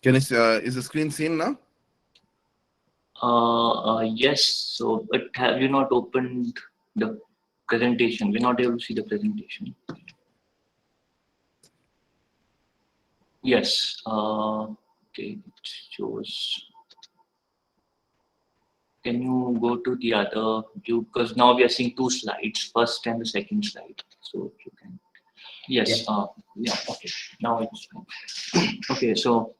Can is the screen seen now? Yes. So, but have you not opened the presentation? We're not able to see the presentation. Yes. Okay. It shows. Can you go to the other view? Because now we are seeing two slides, first and the second slide. So if you can. Yes. Yeah. Okay. Now it's fine. Okay. So,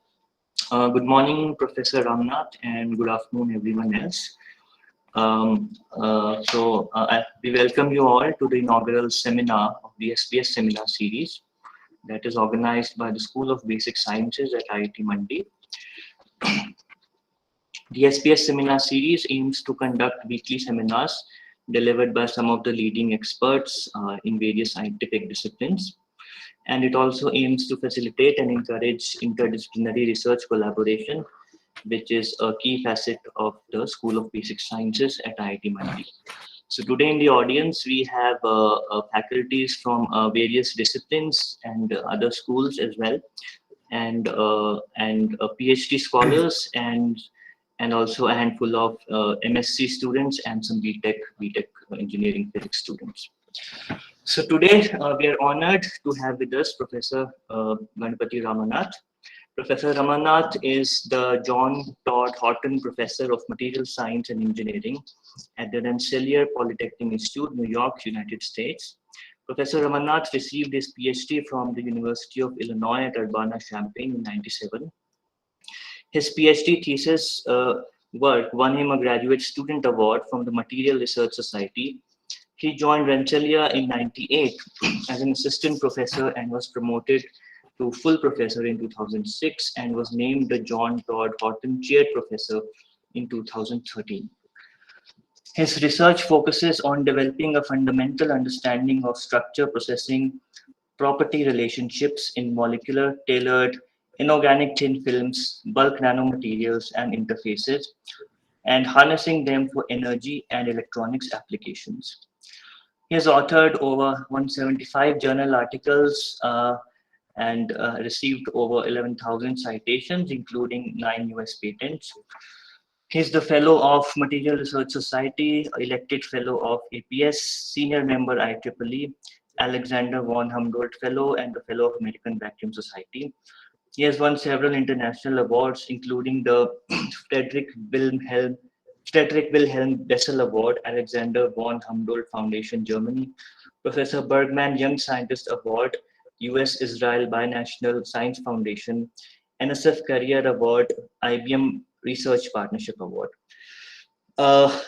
good morning, Professor Ramanath, and good afternoon, everyone else. We welcome you all to the inaugural seminar of the SPS seminar series that is organized by the School of Basic Sciences at IIT Mandi. The SPS seminar series aims to conduct weekly seminars delivered by some of the leading experts in various scientific disciplines. And it also aims to facilitate and encourage interdisciplinary research collaboration, which is a key facet of the School of Basic Sciences at IIT Mandi. So today in the audience, we have faculties from various disciplines and other schools as well, and PhD scholars and also a handful of MSc students and some BTech engineering physics students. So today we are honored to have with us Professor Ganapathy Ramanath. Professor Ramanath is the John Todd Horton Professor of Material Science and Engineering at the Rensselaer Polytechnic Institute, New York, United States. Professor Ramanath received his PhD from the University of Illinois at Urbana-Champaign in '97. His PhD thesis work won him a Graduate Student Award from the Material Research Society. He joined Rensselaer in '98 as an assistant professor and was promoted to full professor in 2006 and was named the John Todd Horton Chair Professor in 2013. His research focuses on developing a fundamental understanding of structure processing property relationships in molecular, tailored, inorganic thin films, bulk nanomaterials, and interfaces, and harnessing them for energy and electronics applications. He has authored over 175 journal articles and received over 11,000 citations, including 9 US patents. He's the Fellow of Material Research Society, elected Fellow of APS, Senior Member IEEE, Alexander von Humboldt Fellow, and the Fellow of American Vacuum Society. He has won several international awards, including the Frederick Wilhelm Friedrich Wilhelm Bessel Award, Alexander von Humboldt Foundation, Germany, Professor Bergman Young Scientist Award, US Israel Binational Science Foundation, NSF Career Award, IBM Research Partnership Award.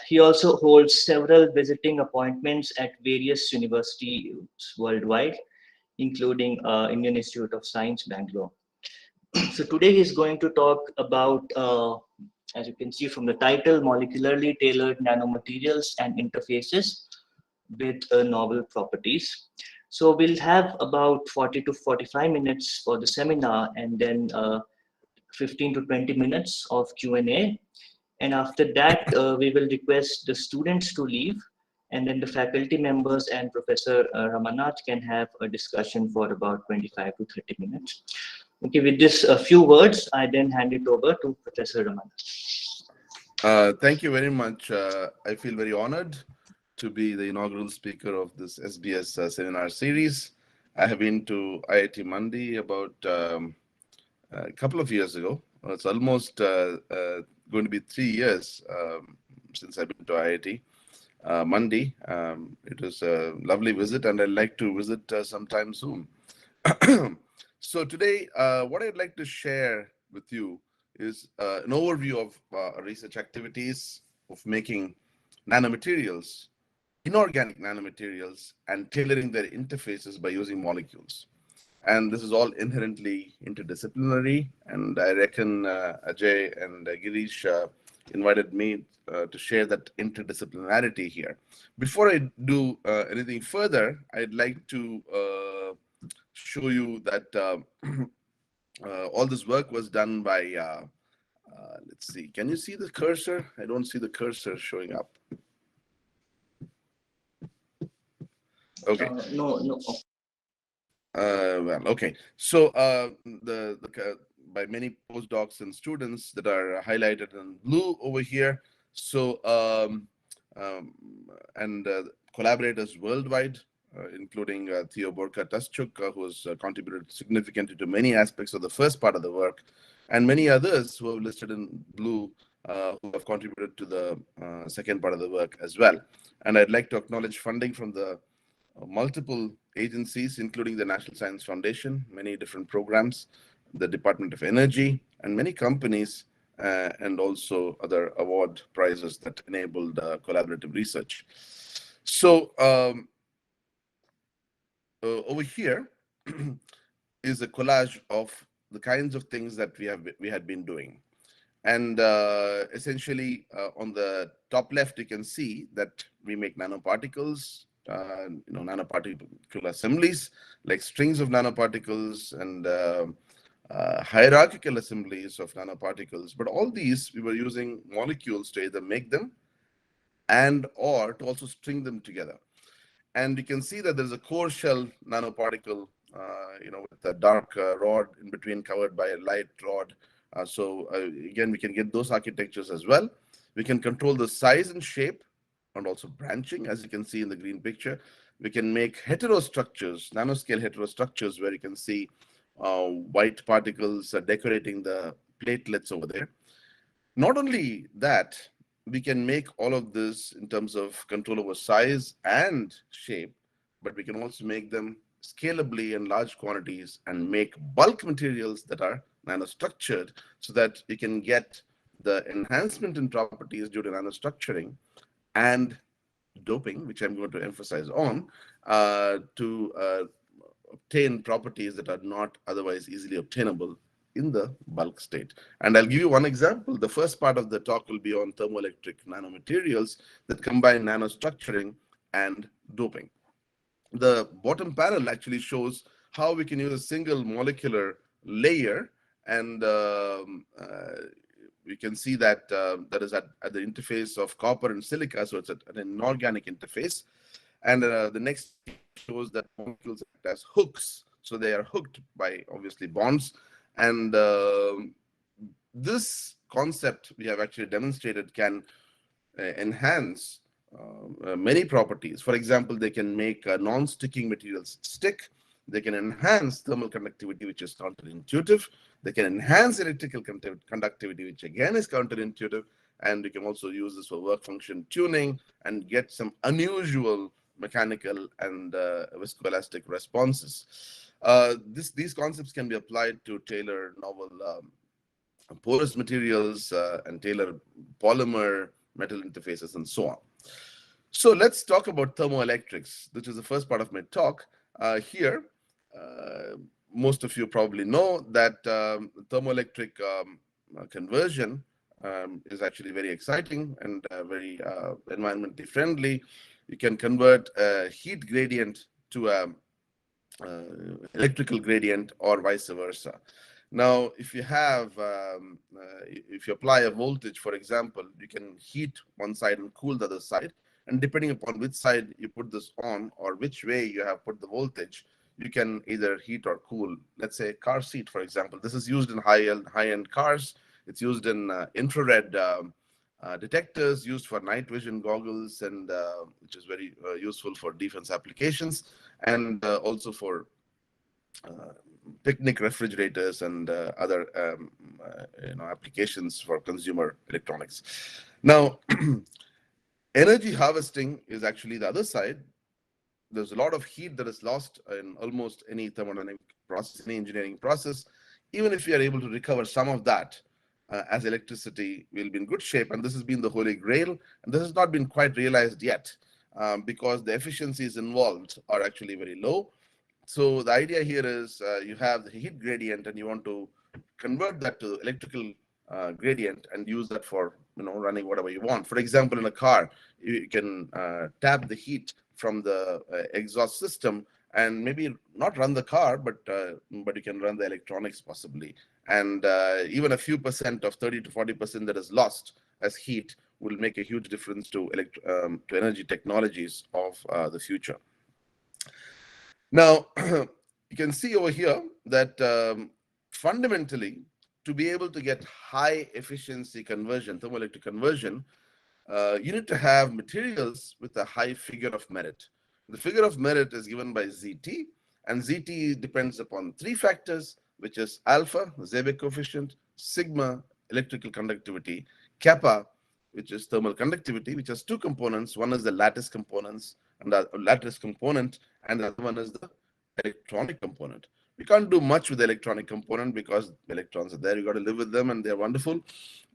He also holds several visiting appointments at various universities worldwide, including Indian Institute of Science, Bangalore. So today he's going to talk about, as you can see from the title, molecularly tailored nanomaterials and interfaces with novel properties. So we'll have about 40 to 45 minutes for the seminar and then 15 to 20 minutes of Q&A. And after that, we will request the students to leave, and then the faculty members and Professor Ramanath can have a discussion for about 25 to 30 minutes. Okay, with this few words, I then hand it over to Professor Ramanath. Thank you very much. I feel very honored to be the inaugural speaker of this SBS seminar series. I have been to IIT Mandi about a couple of years ago. It's almost going to be 3 years since I've been to IIT Mandi. It was a lovely visit, and I'd like to visit sometime soon. So today, what I'd like to share with you is an overview of research activities of making nanomaterials, inorganic nanomaterials, and tailoring their interfaces by using molecules. And this is all inherently interdisciplinary. And I reckon Ajay and Girish invited me to share that interdisciplinarity here. Before I do anything further, I'd like to show you that all this work was done by, let's see, can you see the cursor? I don't see the cursor showing up. Okay. No. Well, okay. So by many postdocs and students that are highlighted in blue over here. So, um, and collaborators worldwide, including Theo Borka-Taschuk, who has contributed significantly to many aspects of the first part of the work, and many others who have listed in blue, who have contributed to the second part of the work as well. And I'd like to acknowledge funding from the multiple agencies, including the National Science Foundation, many different programs, the Department of Energy, and many companies, and also other award prizes that enabled collaborative research. So over here is a collage of the kinds of things that we had been doing. And essentially, on the top left, you can see that we make nanoparticles, nanoparticle assemblies, like strings of nanoparticles and hierarchical assemblies of nanoparticles. But all these, we were using molecules to either make them and or to also string them together. And you can see that there's a core shell nanoparticle, with a dark rod in between covered by a light rod. So again, we can get those architectures as well. We can control the size and shape and also branching, as you can see in the green picture. We can make heterostructures, nanoscale heterostructures, where you can see white particles decorating the platelets over there. Not only that, we can make all of this in terms of control over size and shape, but we can also make them scalably in large quantities and make bulk materials that are nanostructured so that you can get the enhancement in properties due to nanostructuring and doping, which I'm going to emphasize on, to obtain properties that are not otherwise easily obtainable in the bulk state. And I'll give you one example. The first part of the talk will be on thermoelectric nanomaterials that combine nanostructuring and doping. The bottom panel actually shows how we can use a single molecular layer, and we can see that that is at the interface of copper and silica, so it's an inorganic interface. And the next shows that molecules act as hooks, so they are hooked by obviously bonds. And this concept we have actually demonstrated can enhance many properties. For example, they can make non-sticking materials stick. They can enhance thermal conductivity, which is counterintuitive. They can enhance electrical conductivity, which again is counterintuitive. And we can also use this for work function tuning and get some unusual mechanical and viscoelastic responses. These concepts can be applied to tailor novel porous materials and tailor polymer metal interfaces and so on. So let's talk about thermoelectrics, which is the first part of my talk. Here, most of you probably know that thermoelectric conversion is actually very exciting and very environmentally friendly. You can convert a heat gradient to a electrical gradient or vice versa. Now, if you apply a voltage, for example, you can heat one side and cool the other side. And depending upon which side you put this on or which way you have put the voltage, you can either heat or cool. Let's say a car seat, for example. This is used in high-end cars. It's used in infrared detectors, used for night vision goggles, and which is very useful for defense applications, and also for picnic refrigerators and other applications for consumer electronics. Now, energy harvesting is actually the other side. There's a lot of heat that is lost in almost any thermodynamic process, any engineering process. Even if we are able to recover some of that as electricity, we'll be in good shape. And this has been the holy grail. And this has not been quite realized yet because the efficiencies involved are actually very low. So the idea here is you have the heat gradient and you want to convert that to electrical gradient and use that for running whatever you want. For example, in a car, you can tap the heat from the exhaust system and maybe not run the car, but you can run the electronics possibly. And even a few percent of 30 to 40% that is lost as heat will make a huge difference to energy technologies of the future. Now, you can see over here that fundamentally, to be able to get high efficiency conversion, thermoelectric conversion, you need to have materials with a high figure of merit. The figure of merit is given by ZT, and ZT depends upon three factors, which is alpha, Seebeck coefficient, sigma, electrical conductivity, kappa, which is thermal conductivity, which has two components. One is the lattice components, and the lattice component, and the other one is the electronic component. We can't do much with the electronic component because electrons are there. You got to live with them, and they're wonderful.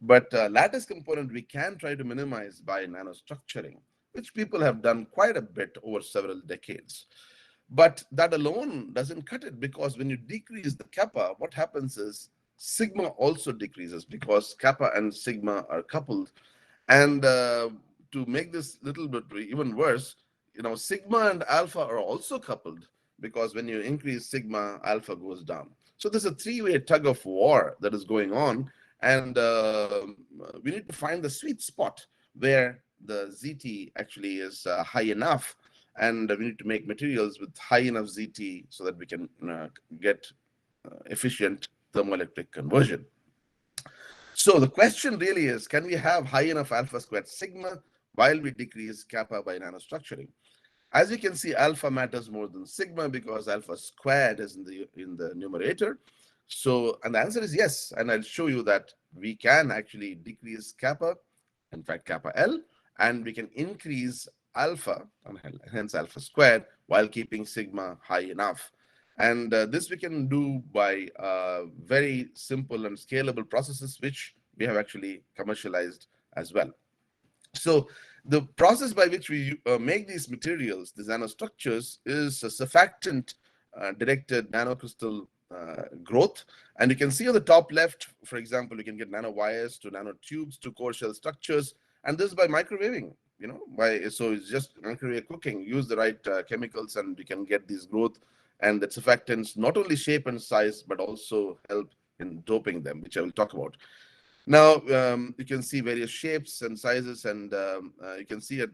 But lattice component we can try to minimize by nanostructuring, which people have done quite a bit over several decades. But that alone doesn't cut it, because when you decrease the kappa, what happens is sigma also decreases, because kappa and sigma are coupled. And to make this little bit even worse, sigma and alpha are also coupled, because when you increase sigma, alpha goes down. So there's a three-way tug of war that is going on, and we need to find the sweet spot where the ZT actually is high enough, and we need to make materials with high enough ZT so that we can get efficient thermoelectric conversion. So the question really is, can we have high enough alpha squared sigma while we decrease kappa by nanostructuring? As you can see, alpha matters more than sigma because alpha squared is in the numerator. So, and the answer is yes. And I'll show you that we can actually decrease kappa, in fact, kappa L, and we can increase alpha, and hence alpha squared, while keeping sigma high enough. And this we can do by very simple and scalable processes, which we have actually commercialized as well. So the process by which we make these materials, these nanostructures, is a surfactant directed nanocrystal growth. And you can see on the top left, for example, you can get nanowires to nanotubes to core shell structures. And this is by microwaving, so it's just microwave cooking. Use the right chemicals and you can get these growth. And the surfactants not only shape and size, but also help in doping them, which I will talk about. Now, you can see various shapes and sizes, and you can see at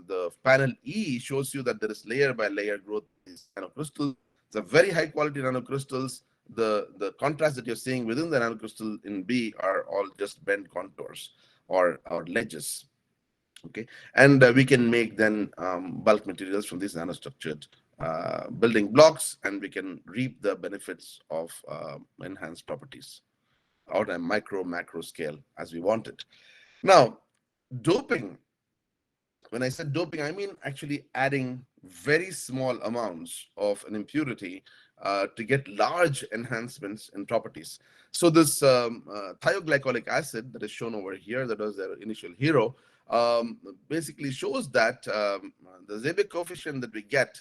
the panel E shows you that there is layer by layer growth of these nanocrystals. It's a very high quality nanocrystals. The contrast that you're seeing within the nanocrystal in B are all just bent contours or ledges. Okay, and we can make then bulk materials from these nanostructured building blocks, and we can reap the benefits of enhanced properties out a micro macro scale as we want it. Now, doping, when I said doping, I mean actually adding very small amounts of an impurity to get large enhancements in properties. So this thioglycolic acid that is shown over here, that was their initial hero, basically shows that the Seebeck coefficient that we get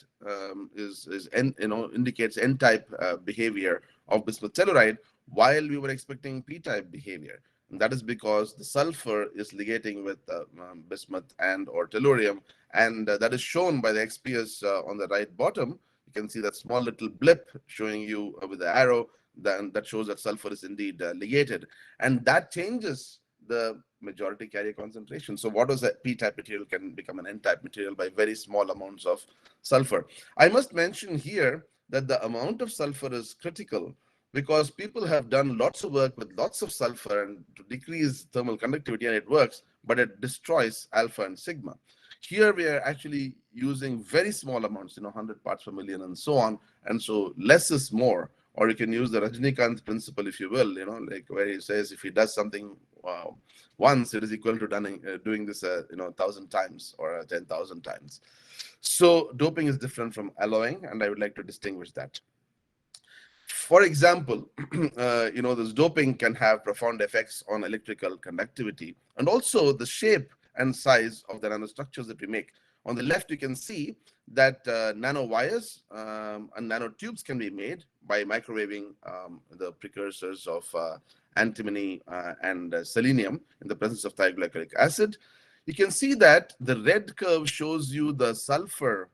indicates N-type behavior of bismuth telluride, while we were expecting P-type behavior. And that is because the sulfur is ligating with bismuth and or tellurium, and that is shown by the SPS on the right bottom. You can see that small little blip showing you with the arrow, then that shows that sulfur is indeed ligated, and that changes the majority carrier concentration. So what was a P-type material can become an N-type material by very small amounts of sulfur. I must mention here that the amount of sulfur is critical, because people have done lots of work with lots of sulfur and to decrease thermal conductivity, and it works, but it destroys alpha and sigma. Here we are actually using very small amounts, 100 parts per million and so on, and so less is more. Or you can use the Rajnikant principle, if you will, like where he says if he does something once, it is equal to doing this 1,000 times or 10,000 times. So doping is different from alloying, and I would like to distinguish that. For example, this doping can have profound effects on electrical conductivity and also the shape and size of the nanostructures that we make. On the left, you can see that nanowires and nanotubes can be made by microwaving the precursors of antimony and selenium in the presence of thioglycolic acid. You can see that the red curve shows you the sulfur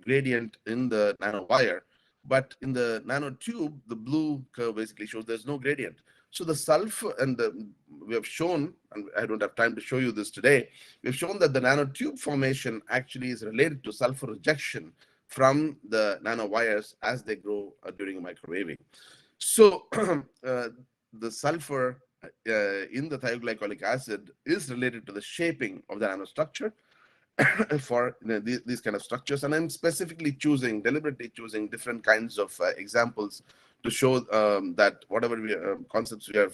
gradient in the nanowire, but in the nanotube, the blue curve basically shows there's no gradient. So the sulfur, and we have shown, and I don't have time to show you this today, we've shown that the nanotube formation actually is related to sulfur rejection from the nanowires as they grow during microwaving. So the sulfur in the thioglycolic acid is related to the shaping of the nanostructure for these kind of structures. And I'm specifically deliberately choosing different kinds of examples to show that whatever concepts we are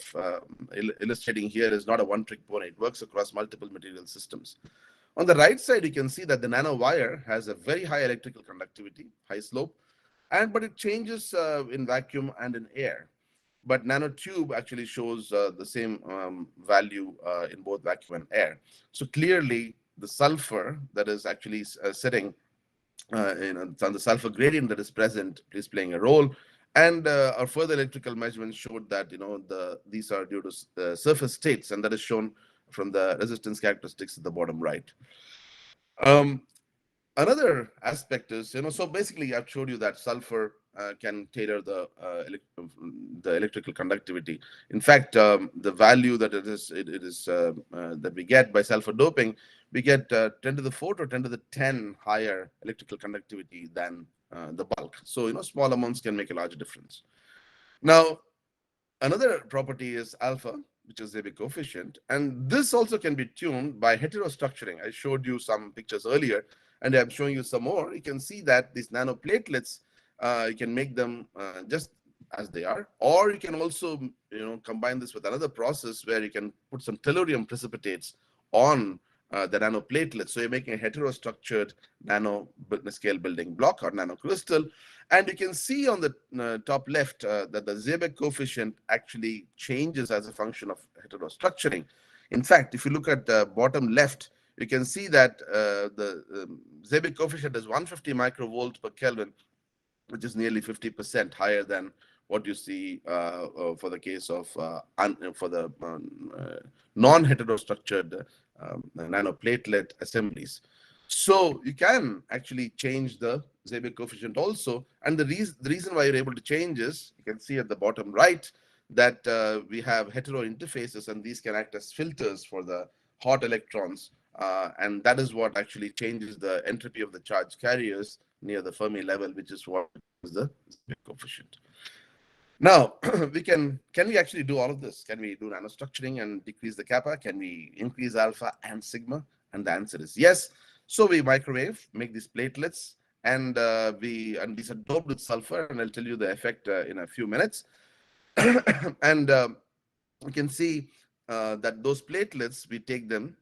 illustrating here is not a one-trick pony. It works across multiple material systems. On the right side, you can see that the nanowire has a very high electrical conductivity, high slope, but it changes in vacuum and in air. But nanotube actually shows the same value in both vacuum and air. So clearly, the sulfur that is actually sitting on the sulfur gradient that is present is playing a role. And our further electrical measurements showed that these are due to surface states, and that is shown from the resistance characteristics at the bottom right. Another aspect is, so basically I've showed you that sulfur can tailor the electrical conductivity. In fact, the value that that we get by sulfur doping, we get 10 to the 4 or 10 to the 10 higher electrical conductivity than the bulk. So, small amounts can make a large difference. Now, another property is alpha, which is Seebeck coefficient, and this also can be tuned by heterostructuring. I showed you some pictures earlier, and I'm showing you some more. You can see that these nanoplatelets, you can make them just as they are, or you can also combine this with another process where you can put some tellurium precipitates on the nanoplatelets. So you're making a heterostructured nanoscale building block or nanocrystal. And you can see on the top left that the Seebeck coefficient actually changes as a function of heterostructuring. In fact, if you look at the bottom left, you can see that the Seebeck coefficient is 150 microvolts per Kelvin, which is nearly 50% higher than what you see for the case of for the non-heterostructured nanoplatelet assemblies. So you can actually change the Seebeck coefficient also. And the reason why you're able to change is, you can see at the bottom right, that we have hetero interfaces, and these can act as filters for the hot electrons. And that is what actually changes the entropy of the charge carriers near the Fermi level, which is what is the Seebeck coefficient. Now, can we actually do all of this? Can we do nanostructuring and decrease the kappa? Can we increase alpha and sigma? And the answer is yes. So we microwave, make these platelets, and these are doped with sulfur, and I'll tell you the effect in a few minutes. And you can see that those platelets, we take them,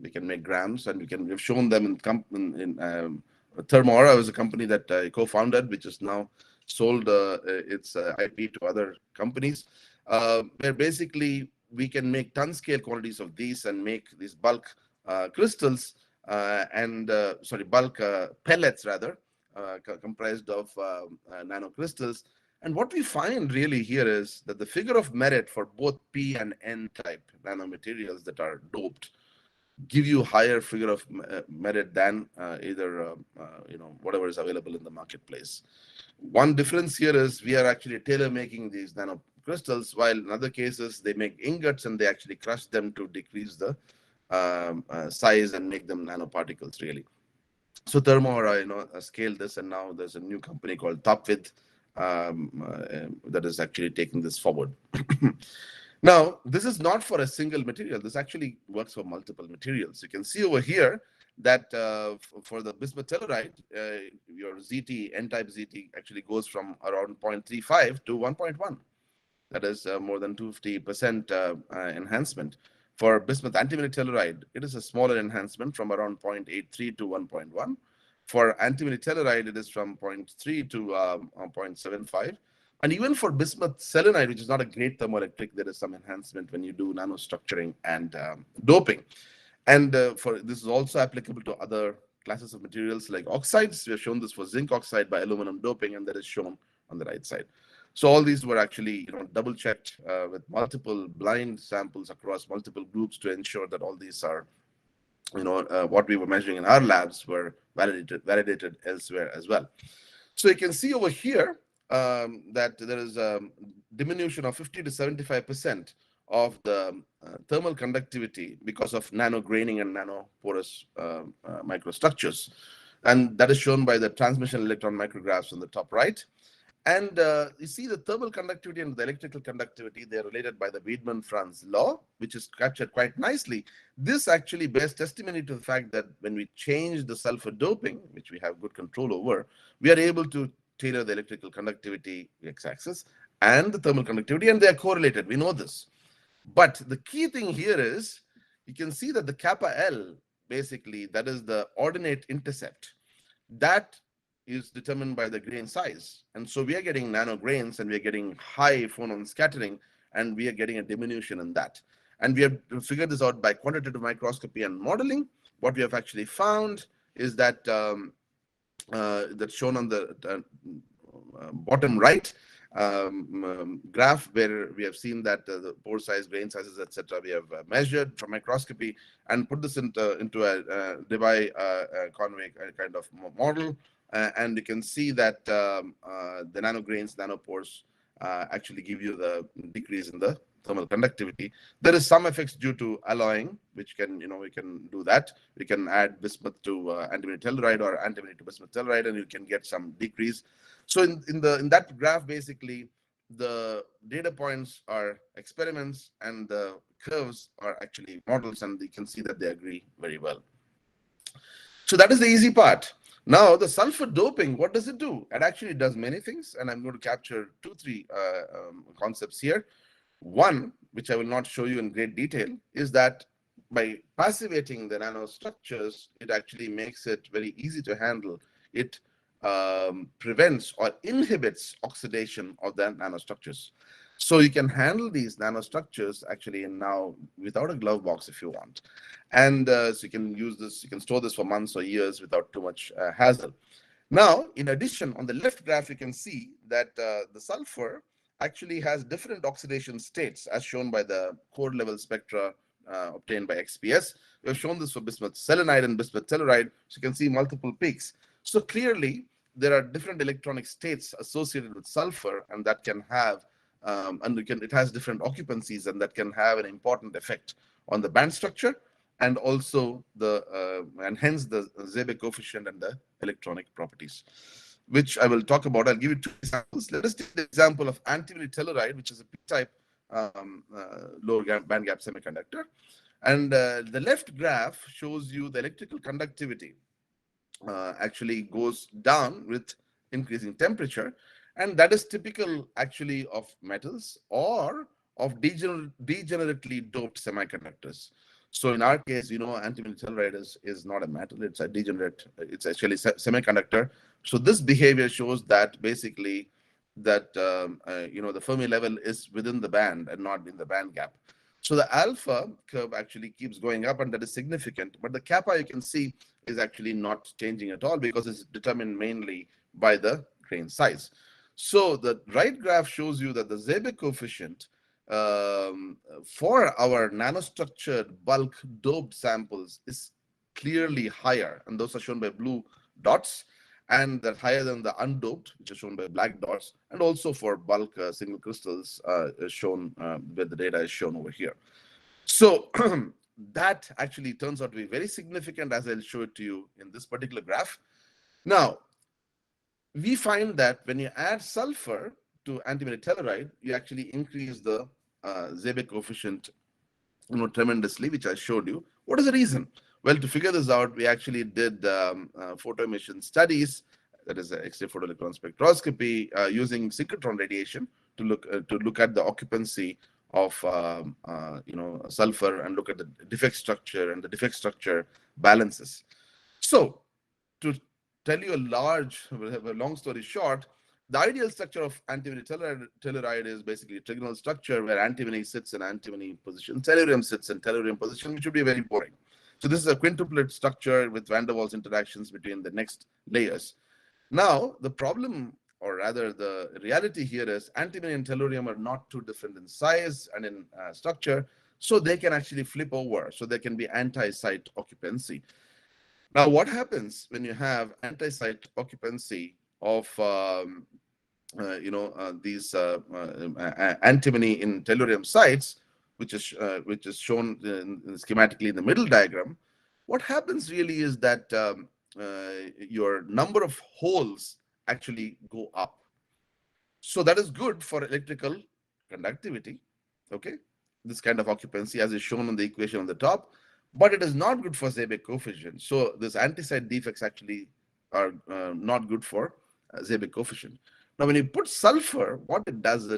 we can make grams, and we've shown them in Thermoaura was a company that I co-founded, which is now sold its IP to other companies, where basically we can make ton scale quantities of these and make these bulk crystals bulk pellets rather, comprised of nanocrystals. And what we find really here is that the figure of merit for both P and N type nanomaterials that are doped give you higher figure of merit than either whatever is available in the marketplace. One difference here is we are actually tailor making these nanocrystals, while in other cases they make ingots and they actually crush them to decrease the size and make them nanoparticles really. So Thermoaura scaled this, and now there's a new company called Topwith that is actually taking this forward. Now, this is not for a single material. This actually works for multiple materials. You can see over here that for the bismuth telluride, your ZT, N-type ZT, actually goes from around 0.35 to 1.1. That is more than 250% enhancement. For bismuth antimony telluride, it is a smaller enhancement from around 0.83 to 1.1. For antimony telluride, it is from 0.3 to 0.75. And even for bismuth selenide, which is not a great thermoelectric, there is some enhancement when you do nanostructuring and doping. And this is also applicable to other classes of materials like oxides. We have shown this for zinc oxide by aluminum doping, and that is shown on the right side. So all these were actually double checked with multiple blind samples across multiple groups to ensure that all these are what we were measuring in our labs were validated elsewhere as well. So you can see over here that there is a diminution of 50 to 75% of the thermal conductivity because of nano-graining and nanoporous microstructures. And that is shown by the transmission electron micrographs on the top right. And you see the thermal conductivity and the electrical conductivity, they're related by the Wiedemann-Franz law, which is captured quite nicely. This actually bears testimony to the fact that when we change the sulfur doping, which we have good control over, we are able to tailor the electrical conductivity x-axis and the thermal conductivity, and they are correlated. We know this. But the key thing here is you can see that the kappa L, basically, that is the ordinate intercept, that is determined by the grain size. And so we are getting nano grains and we are getting high phonon scattering, and we are getting a diminution in that. And we have figured this out by quantitative microscopy and modeling. What we have actually found is that that's shown on the bottom right graph, where we have seen that the pore size, grain sizes, etc., we have measured from microscopy and put this into a Debye Conway kind of model. And you can see that the nanograins, nanopores actually give you the decrease in the thermal conductivity. There is some effects due to alloying, which can, we can do that. We can add bismuth to antimony telluride or antimony to bismuth telluride, and you can get some decrease. So in that graph, basically, the data points are experiments and the curves are actually models, and you can see that they agree very well. So that is the easy part. Now, the sulfur doping, what does it do? It actually does many things, and I'm going to capture three concepts here. One, which I will not show you in great detail, is that by passivating the nanostructures, it actually makes it very easy to handle. It prevents or inhibits oxidation of the nanostructures. So you can handle these nanostructures actually now without a glove box if you want. And so you can use this, you can store this for months or years without too much hassle. Now, in addition, on the left graph, you can see that the sulfur actually has different oxidation states as shown by the core level spectra obtained by XPS. We have shown this for bismuth selenide and bismuth telluride, so you can see multiple peaks. So clearly, there are different electronic states associated with sulfur, and that can have, it has different occupancies, and that can have an important effect on the band structure, and also and hence the Seebeck coefficient and the electronic properties, which I will talk about. I'll give you two examples. Let us take the example of antimony telluride, which is a p-type lower band gap semiconductor. And the left graph shows you the electrical conductivity actually goes down with increasing temperature, and that is typical actually of metals or of degenerately doped semiconductors. So in our case, antimony telluride is not a metal, it's a degenerate, it's actually semiconductor. So this behavior shows that basically that the Fermi level is within the band and not in the band gap. So the alpha curve actually keeps going up, and that is significant. But the kappa, you can see, is actually not changing at all because it's determined mainly by the grain size. So the right graph shows you that the Seebeck coefficient for our nanostructured bulk doped samples is clearly higher, and those are shown by blue dots, and they're higher than the undoped, which is shown by black dots, and also for bulk single crystals shown where the data is shown over here. So that actually turns out to be very significant, as I'll show it to you in this particular graph. Now, we find that when you add sulfur to antimony telluride, you actually increase the Seebeck coefficient tremendously, which I showed you. What is the reason? Well, to figure this out, we actually did photo emission studies, that is X-ray photoelectron spectroscopy, using synchrotron radiation to look at the occupancy of sulfur and look at the defect structure and the defect structure balances. So to tell you a long story short, the ideal structure of antimony telluride is basically a trigonal structure where antimony sits in antimony position, tellurium sits in tellurium position, which would be very boring. So this is a quintuplet structure with van der Waals interactions between the next layers. Now, the problem, or rather the reality here, is antimony and tellurium are not too different in size and in structure, so they can actually flip over. So there can be anti-site occupancy. Now, what happens when you have anti-site occupancy of these antimony in tellurium sites, which is shown schematically in the middle diagram? What happens really is that your number of holes actually go up. So that is good for electrical conductivity. Okay, this kind of occupancy as is shown on the equation on the top, but it is not good for Seebeck coefficient. So this anti-side defects actually are not good for Seebeck coefficient. Now, when you put sulfur, what it does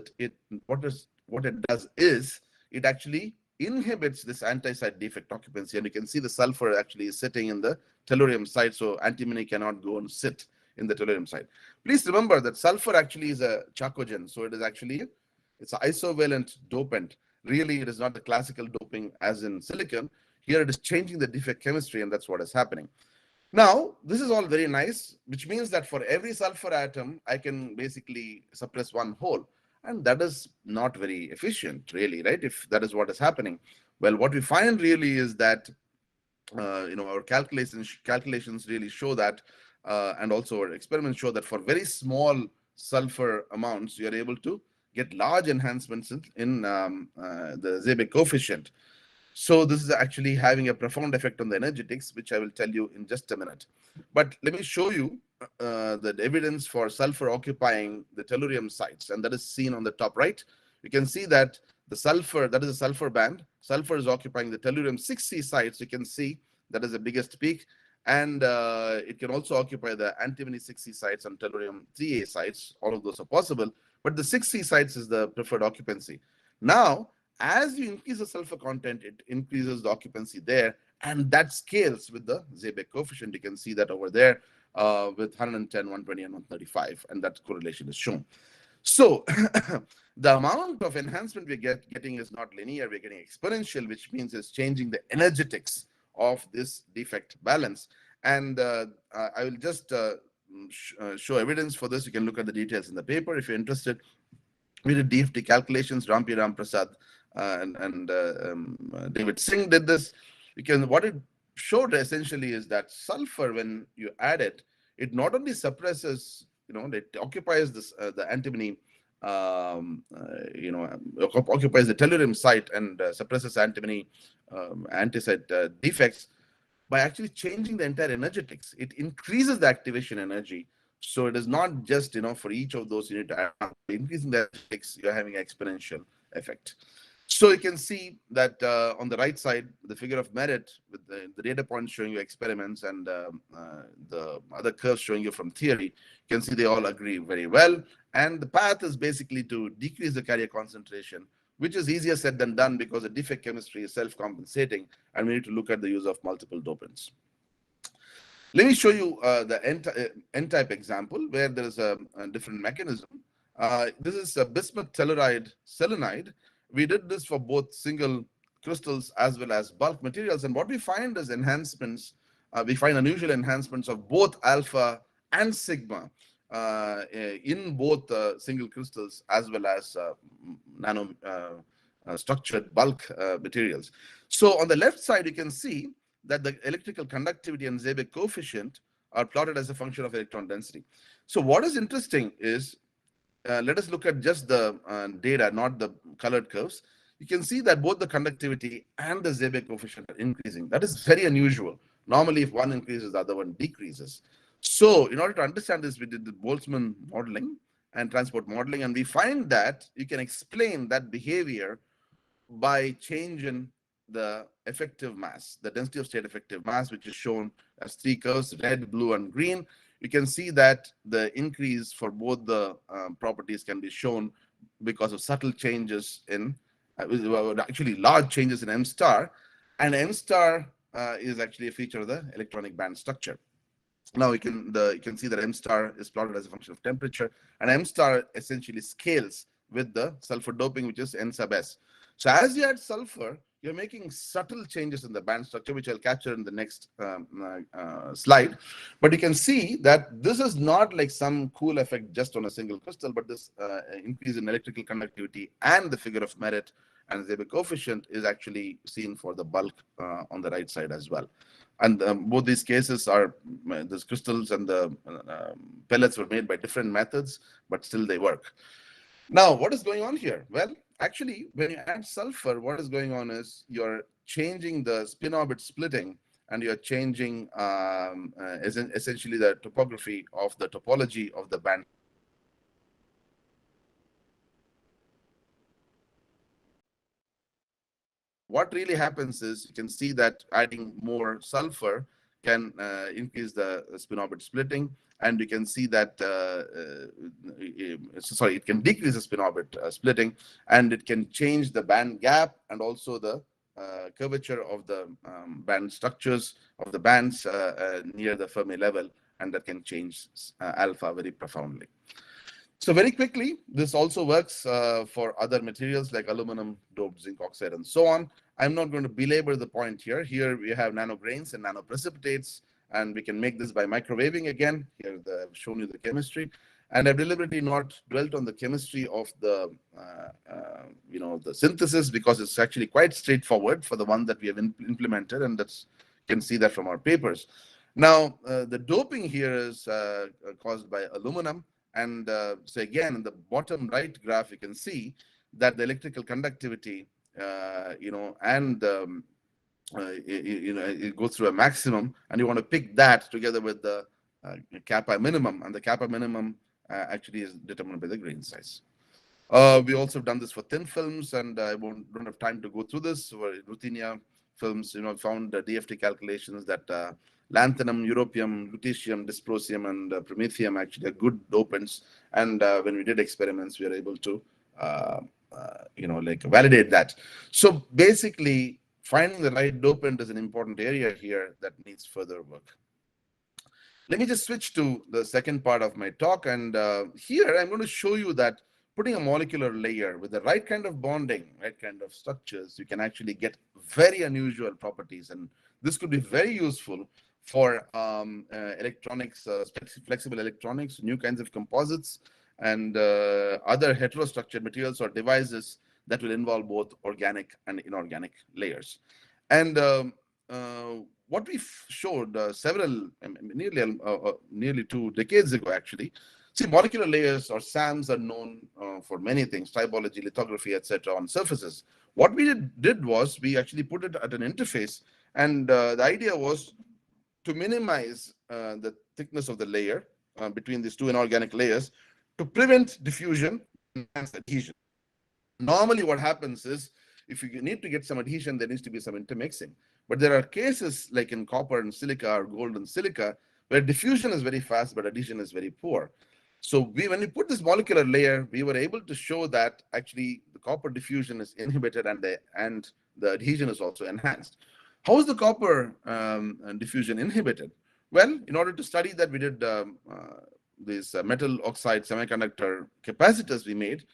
what it does is it actually inhibits this anti-side defect occupancy, and you can see the sulfur actually is sitting in the tellurium site, so antimony cannot go and sit in the tellurium site. Please remember that sulfur actually is a chalcogen, so it is actually it's an isovalent dopant. Really, it is not the classical doping as in silicon. Here, it is changing the defect chemistry, and that's what is happening. Now, this is all very nice, which means that for every sulfur atom, I can basically suppress one hole. And that is not very efficient, really, right? If that is what is happening. Well, what we find really is that our calculations really show that, and also our experiments show that for very small sulfur amounts, you are able to get large enhancements in the Seebeck coefficient. So this is actually having a profound effect on the energetics, which I will tell you in just a minute. But let me show you the evidence for sulfur occupying the tellurium sites, and that is seen on the top right. You can see that the sulfur, that is a sulfur band, sulfur is occupying the tellurium 6C sites. You can see that is the biggest peak, and it can also occupy the antimony 6C sites and tellurium 3A sites. All of those are possible, but the 6C sites is the preferred occupancy. Now, as you increase the sulfur content, it increases the occupancy there, and that scales with the Seebeck coefficient. You can see that over there with 110, 120, and 135, and that correlation is shown. So the amount of enhancement we're getting is not linear, we're getting exponential, which means it's changing the energetics of this defect balance. And I will just show evidence for this. You can look at the details in the paper if you're interested. We did DFT calculations. Rampi Ramprasad and David Singh did this. What it showed essentially is that sulfur, when you add it, it not only suppresses, it occupies this the antimony, occupies the tellurium site and suppresses antimony anti-site defects by actually changing the entire energetics. It increases the activation energy. So it is not just, for each of those you need to add on. Increasing the energetics, you're having an exponential effect. So you can see that on the right side, the figure of merit with the data points showing you experiments and the other curves showing you from theory, you can see they all agree very well. And the path is basically to decrease the carrier concentration, which is easier said than done because the defect chemistry is self-compensating, and we need to look at the use of multiple dopants. Let me show you the N-type example where there is a different mechanism. This is a bismuth telluride selenide. We did this for both single crystals as well as bulk materials. And what we find is enhancements. We find unusual enhancements of both alpha and sigma in both single crystals as well as nano structured bulk materials. So on the left side, you can see that the electrical conductivity and Seebeck coefficient are plotted as a function of electron density. So what is interesting is, let us look at just the data, not the colored curves. You can see that both the conductivity and the Seebeck coefficient are increasing. That is very unusual. Normally, if one increases, the other one decreases. So in order to understand this, we did the Boltzmann modeling and transport modeling, and we find that you can explain that behavior by changing the effective mass, the density of state effective mass, which is shown as three curves, red, blue, and green. You can see that the increase for both the properties can be shown because of subtle changes in, actually large changes in M star, and M star is actually a feature of the electronic band structure. Now you can see that M star is plotted as a function of temperature, and M star essentially scales with the sulfur doping, which is N sub S. So as you add sulfur, you're making subtle changes in the band structure, which I'll capture in the next slide. But you can see that this is not like some cool effect just on a single crystal, but this increase in electrical conductivity and the figure of merit and the Seebeck coefficient is actually seen for the bulk on the right side as well. And both these cases are, these crystals and the pellets were made by different methods, but still they work. Now, what is going on here? Well, actually, when you add sulfur, what is going on is you're changing the spin orbit splitting, and you're changing essentially the topography of the topology of the band. what really happens is you can see that adding more sulfur can increase the spin orbit splitting, and you can see that it can decrease the spin orbit splitting, and it can change the band gap and also the curvature of the band structures of the bands near the Fermi level, and that can change alpha very profoundly. So very quickly, this also works for other materials like aluminum, doped zinc oxide, and so on. I'm not going to belabor the point here. Here we have nanograins and nanoprecipitates, and we can make this by microwaving again. Here I've shown you the chemistry, and I've deliberately not dwelt on the chemistry of the the synthesis, because it's actually quite straightforward for the one that we have implemented, and that's, you can see that from our papers. Now, the doping here is caused by aluminum. And so again, in the bottom right graph, you can see that the electrical conductivity, it goes through a maximum, and you want to pick that together with the kappa minimum, and the kappa minimum actually is determined by the grain size. We also have done this for thin films, and I don't have time to go through this. For ruthenia films, found DFT calculations that lanthanum, europium, lutetium, dysprosium, and promethium actually are good dopants. And when we did experiments, we were able to, validate that. So basically, finding the right dopant is an important area here that needs further work. Let me just switch to the second part of my talk. And here I'm going to show you that putting a molecular layer with the right kind of bonding, right kind of structures, you can actually get very unusual properties. And this could be very useful for electronics, flexible electronics, new kinds of composites, and other heterostructured materials or devices that will involve both organic and inorganic layers. And what we showed nearly 2 decades ago, actually. See, molecular layers or SAMs are known for many things, tribology, lithography, etc. on surfaces. What we did was we actually put it at an interface, and the idea was to minimize the thickness of the layer between these two inorganic layers to prevent diffusion and enhance adhesion. Normally what happens is, if you need to get some adhesion, there needs to be some intermixing. But there are cases like in copper and silica or gold and silica where diffusion is very fast, but adhesion is very poor. So when we put this molecular layer, we were able to show that actually the copper diffusion is inhibited and the adhesion is also enhanced. How is the copper diffusion inhibited? Well, in order to study that, we did these metal oxide semiconductor capacitors we made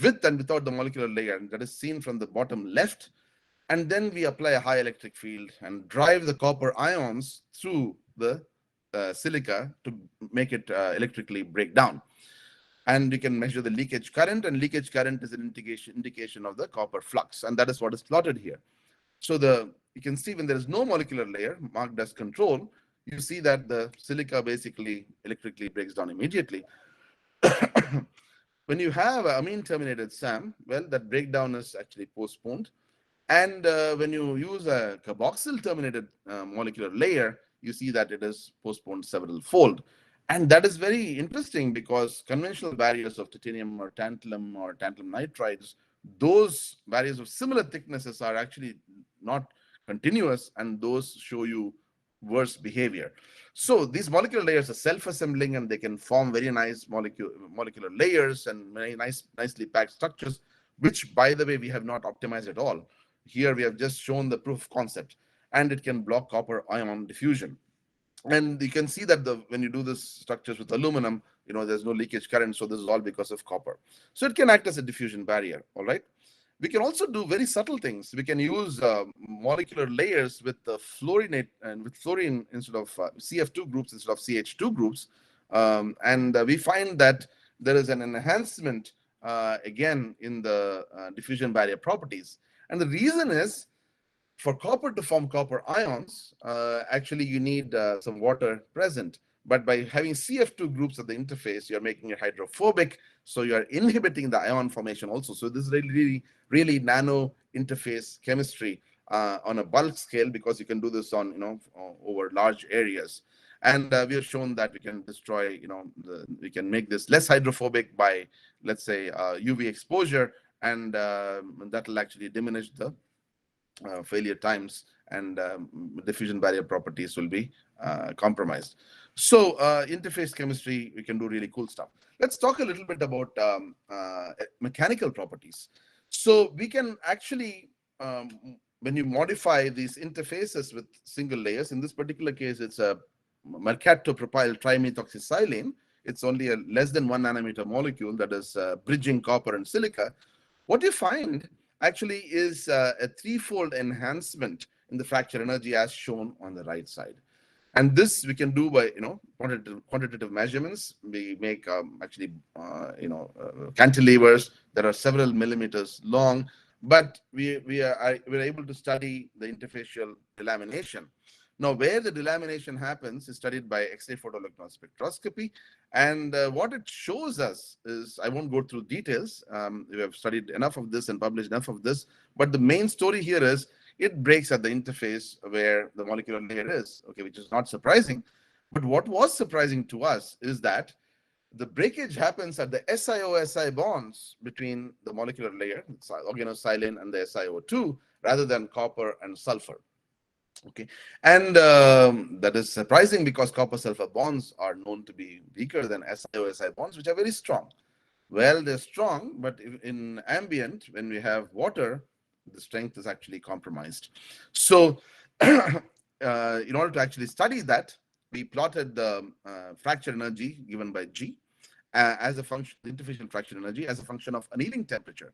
with and without the molecular layer, and that is seen from the bottom left. And then we apply a high electric field and drive the copper ions through the silica to make it electrically break down. And you can measure the leakage current, and leakage current is an indication of the copper flux, and that is what is plotted here. So you can see when there is no molecular layer marked as control, you see that the silica basically electrically breaks down immediately. When you have an amine terminated SAM, well, that breakdown is actually postponed. And when you use a carboxyl terminated molecular layer, you see that it is postponed several fold. And that is very interesting because conventional barriers of titanium or tantalum nitrides, those barriers of similar thicknesses are actually not continuous, and those show you worse behavior. So these molecular layers are self-assembling, and they can form very nice molecular layers and very nicely packed structures, which, by the way, we have not optimized at all. Here we have just shown the proof of concept, and it can block copper ion diffusion. And you can see that when you do this structures with aluminum, there's no leakage current, so this is all because of copper. So it can act as a diffusion barrier, all right? We can also do very subtle things. We can use molecular layers with the fluorinate and with fluorine instead of CF2 groups instead of CH2 groups. And we find that there is an enhancement again in the diffusion barrier properties. And the reason is, for copper to form copper ions, actually you need some water present. But by having CF2 groups at the interface, you're making it hydrophobic, so you're inhibiting the ion formation also. So this is really nano interface chemistry on a bulk scale, because you can do this on over large areas. And we have shown that we can destroy, we can make this less hydrophobic by, let's say, UV exposure, and that will actually diminish the failure times, and diffusion barrier properties will be compromised. So interface chemistry, we can do really cool stuff. Let's talk a little bit about mechanical properties. So we can actually, when you modify these interfaces with single layers, in this particular case, it's a mercaptopropyl trimethoxysilane. It's only a less than 1 nanometer molecule that is bridging copper and silica. What you find actually is a threefold enhancement in the fracture energy as shown on the right side. And this we can do by quantitative measurements. We make actually cantilevers that are several millimeters long, but we're able to study the interfacial delamination. Now, where the delamination happens is studied by X-ray photoelectron spectroscopy, and what it shows us is, I won't go through details. We have studied enough of this and published enough of this, but the main story here is it breaks at the interface where the molecular layer is, okay, which is not surprising. But what was surprising to us is that the breakage happens at the SiO-Si bonds between the molecular layer, organosilane, and the SiO2, rather than copper and sulfur. Okay, and that is surprising because copper sulfur bonds are known to be weaker than SiO-Si bonds, which are very strong. Well, they're strong, but in ambient, when we have water, the strength is actually compromised. So in order to actually study that, we plotted the fracture energy given by G as a function, the interfacial fracture energy as a function of annealing temperature.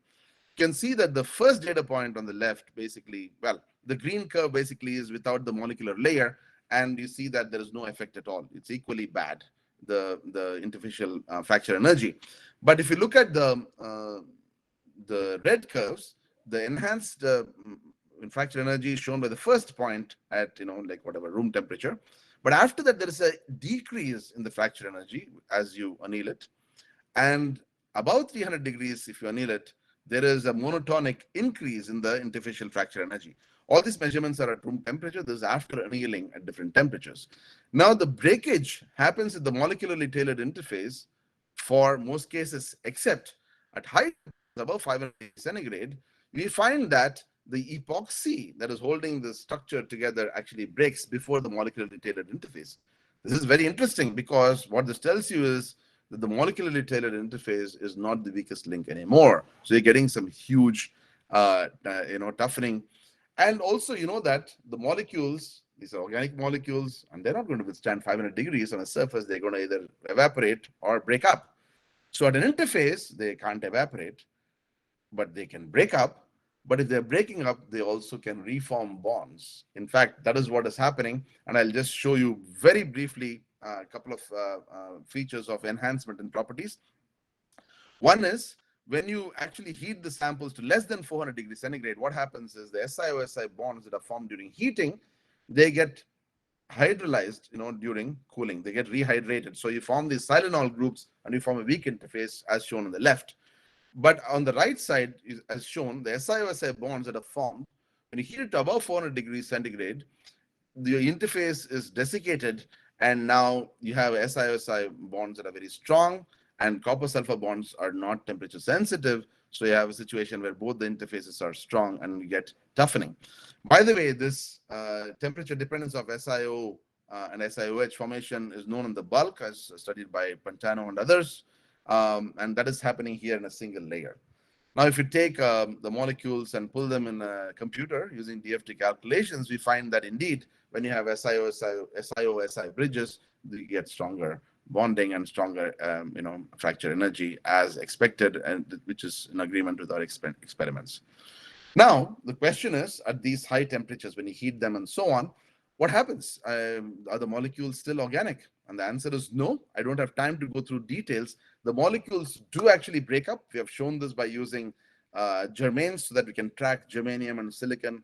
You can see that the first data point on the left, basically, well, the green curve basically is without the molecular layer, and you see that there is no effect at all. It's equally bad, the interfacial fracture energy. But if you look at the red curves, the enhanced fracture energy is shown by the first point at like whatever room temperature. But after that, there is a decrease in the fracture energy as you anneal it, and above 300 degrees, if you anneal it, there is a monotonic increase in the interfacial fracture energy. All these measurements are at room temperature. This is after annealing at different temperatures. Now, the breakage happens at the molecularly tailored interface for most cases, except at high above 500 degrees centigrade, we find that the epoxy that is holding the structure together actually breaks before the molecularly tailored interface. This is very interesting because what this tells you is that the molecularly tailored interface is not the weakest link anymore. So you're getting some huge, toughening. And also, that the molecules, these are organic molecules, and they're not going to withstand 500 degrees on a surface. They're going to either evaporate or break up. So at an interface, they can't evaporate, but they can break up. But if they're breaking up, they also can reform bonds. In fact, that is what is happening. And I'll just show you very briefly a couple of features of enhancement in properties. One is when you actually heat the samples to less than 400 degrees centigrade, what happens is the SiO-Si bonds that are formed during heating, they get hydrolyzed, during cooling. They get rehydrated. So you form these silanol groups and you form a weak interface as shown on the left. But on the right side, as shown, the SiO-Si bonds that are formed, when you heat it to above 400 degrees centigrade, the interface is desiccated, and now you have SiO-Si bonds that are very strong, and copper sulfur bonds are not temperature sensitive. So you have a situation where both the interfaces are strong and we get toughening. By the way, this temperature dependence of SiO and SiOH formation is known in the bulk, as studied by Pantano and others. And that is happening here in a single layer. Now, if you take the molecules and pull them in a computer using DFT calculations, we find that indeed, when you have SiO-Si bridges, you get stronger bonding and stronger, fracture energy as expected, and which is in agreement with our experiments. Now, the question is, at these high temperatures, when you heat them and so on, what happens? Are the molecules still organic? And the answer is no. I don't have time to go through details. The molecules do actually break up. We have shown this by using germanes so that we can track germanium and silicon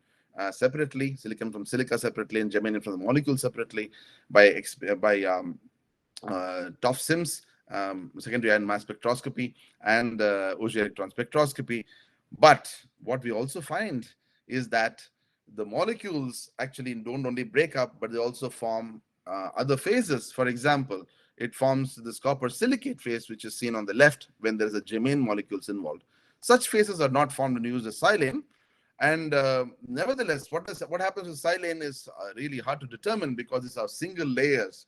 separately, silicon from silica separately, and germanium from the molecule separately by TOF SIMS, secondary ion mass spectroscopy, and Auger electron spectroscopy. But what we also find is that the molecules actually don't only break up, but they also form other phases. For example, it forms this copper silicate phase, which is seen on the left when there's a germane molecules involved. Such phases are not formed when you use a silane, And nevertheless, what happens with silane is really hard to determine because these are single layers,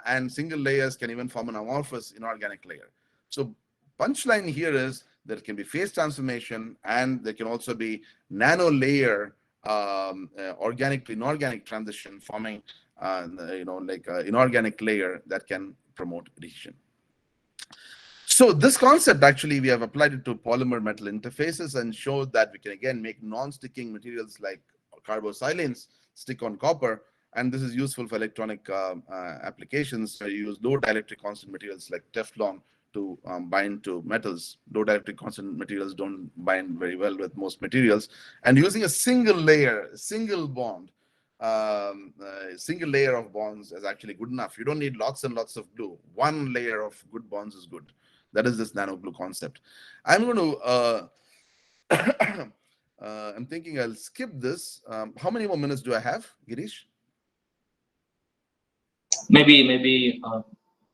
and single layers can even form an amorphous inorganic layer. So punchline here is there can be phase transformation, and there can also be nano layer, organic to inorganic transition, forming like an inorganic layer that can promote adhesion. So this concept, actually, we have applied it to polymer metal interfaces and showed that we can again make non-sticking materials like carbosilanes stick on copper. And this is useful for electronic applications. So you use low dielectric constant materials like Teflon to bind to metals. Low dielectric constant materials don't bind very well with most materials. And using a single layer, single bond, single layer of bonds is actually good enough. You don't need lots and lots of glue. One layer of good bonds is good. That is this nano glue concept. I'm going to, I'm thinking I'll skip this. How many more minutes do I have, Girish? Maybe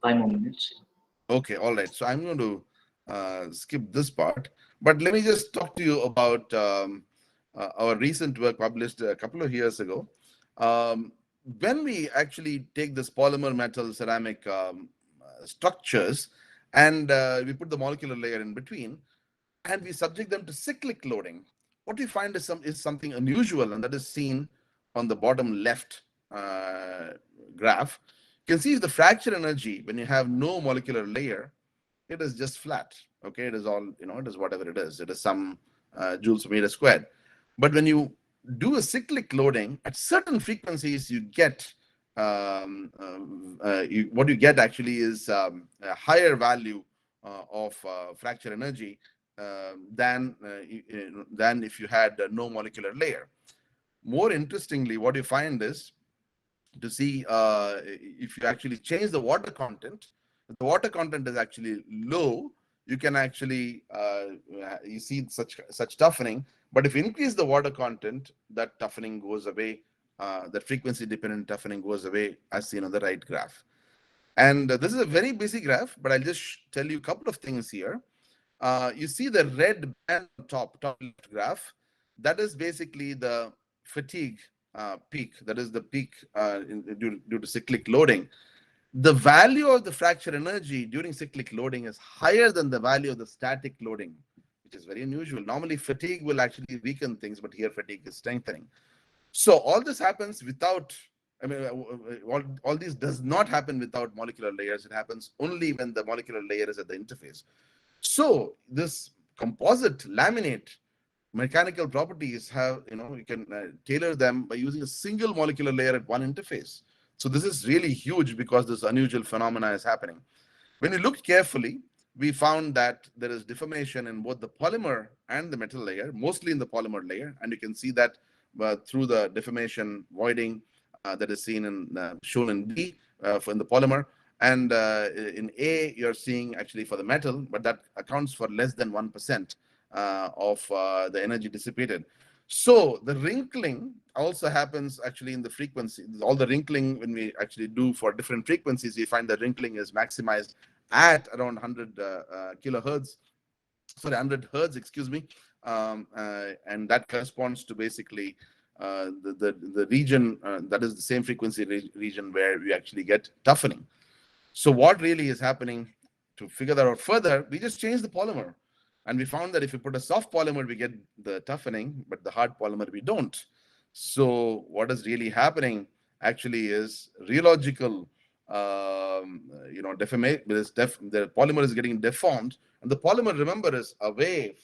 5 more minutes. Okay, all right. So I'm going to skip this part. But let me just talk to you about our recent work published a couple of years ago. When we actually take this polymer metal ceramic structures and we put the molecular layer in between, and we subject them to cyclic loading, what we find is something unusual, and that is seen on the bottom left graph. You can see the fracture energy when you have no molecular layer, it is just flat. Okay, it is all, it is whatever it is. It is some joules per meter squared. But when you do a cyclic loading at certain frequencies, you get what you get actually is a higher value of fracture energy than if you had no molecular layer. More interestingly, what you find is to see if you actually change the water content, if the water content is actually low, you can actually you see such toughening. But if you increase the water content, that toughening goes away. That frequency dependent toughening goes away, as seen on the right graph. And this is a very busy graph, but I'll just tell you a couple of things here. You see the red band on top left graph. That is basically the fatigue peak. That is the peak due to cyclic loading. The value of the fracture energy during cyclic loading is higher than the value of the static loading, which is very unusual. Normally, fatigue will actually weaken things, but here fatigue is strengthening. So all this happens without, I mean, all this does not happen without molecular layers. It happens only when the molecular layer is at the interface. So this composite laminate mechanical properties have, you can tailor them by using a single molecular layer at one interface. So this is really huge because this unusual phenomena is happening. When we looked carefully, we found that there is deformation in both the polymer and the metal layer, mostly in the polymer layer. And you can see that through the deformation voiding that is seen in shown in B in the polymer. And in A, you're seeing actually for the metal, but that accounts for less than 1% of the energy dissipated. So the wrinkling also happens actually in the frequency. All the wrinkling, when we actually do for different frequencies, we find that wrinkling is maximized at around 100 kilohertz, sorry, 100 hertz, excuse me. And that corresponds to basically the region that is the same frequency region where we actually get toughening. So what really is happening, to figure that out further, we just change the polymer. And we found that if we put a soft polymer, we get the toughening, but the hard polymer, we don't. So what is really happening actually is rheological, deformation. The polymer is getting deformed. And the polymer, remember, is away.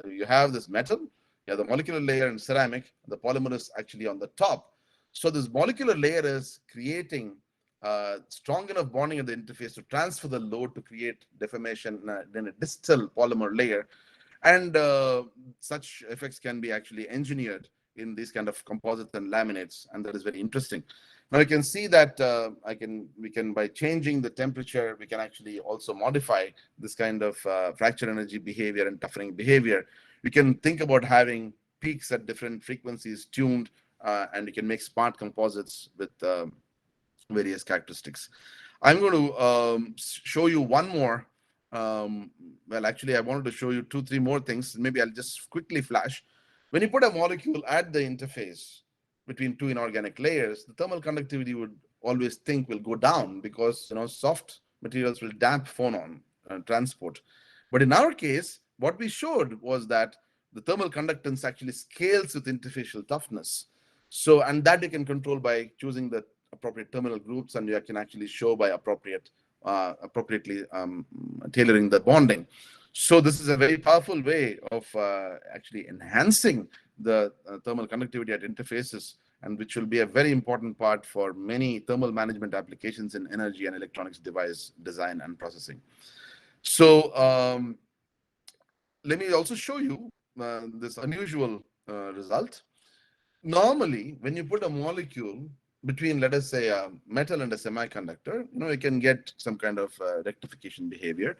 You have this metal, you have the molecular layer in ceramic, the polymer is actually on the top. So this molecular layer is creating strong enough bonding at the interface to transfer the load to create deformation in a distal polymer layer. And such effects can be actually engineered in these kind of composites and laminates, and that is very interesting. Now you can see that we can by changing the temperature, we can actually also modify this kind of fracture energy behavior and toughening behavior. We can think about having peaks at different frequencies tuned, and you can make smart composites with various characteristics. I'm going to show you one more. Well, actually, I wanted to show you 2-3 more things. Maybe I'll just quickly flash. When you put a molecule at the interface between two inorganic layers, the thermal conductivity would always think will go down because soft materials will damp phonon transport. But in our case, what we showed was that the thermal conductance actually scales with interfacial toughness. So, and that you can control by choosing the appropriate terminal groups, and you can actually show by appropriately tailoring the bonding. So this is a very powerful way of actually enhancing the thermal conductivity at interfaces, and which will be a very important part for many thermal management applications in energy and electronics device design and processing. So let me also show you this unusual result. Normally, when you put a molecule between, let us say, a metal and a semiconductor, you can get some kind of rectification behavior.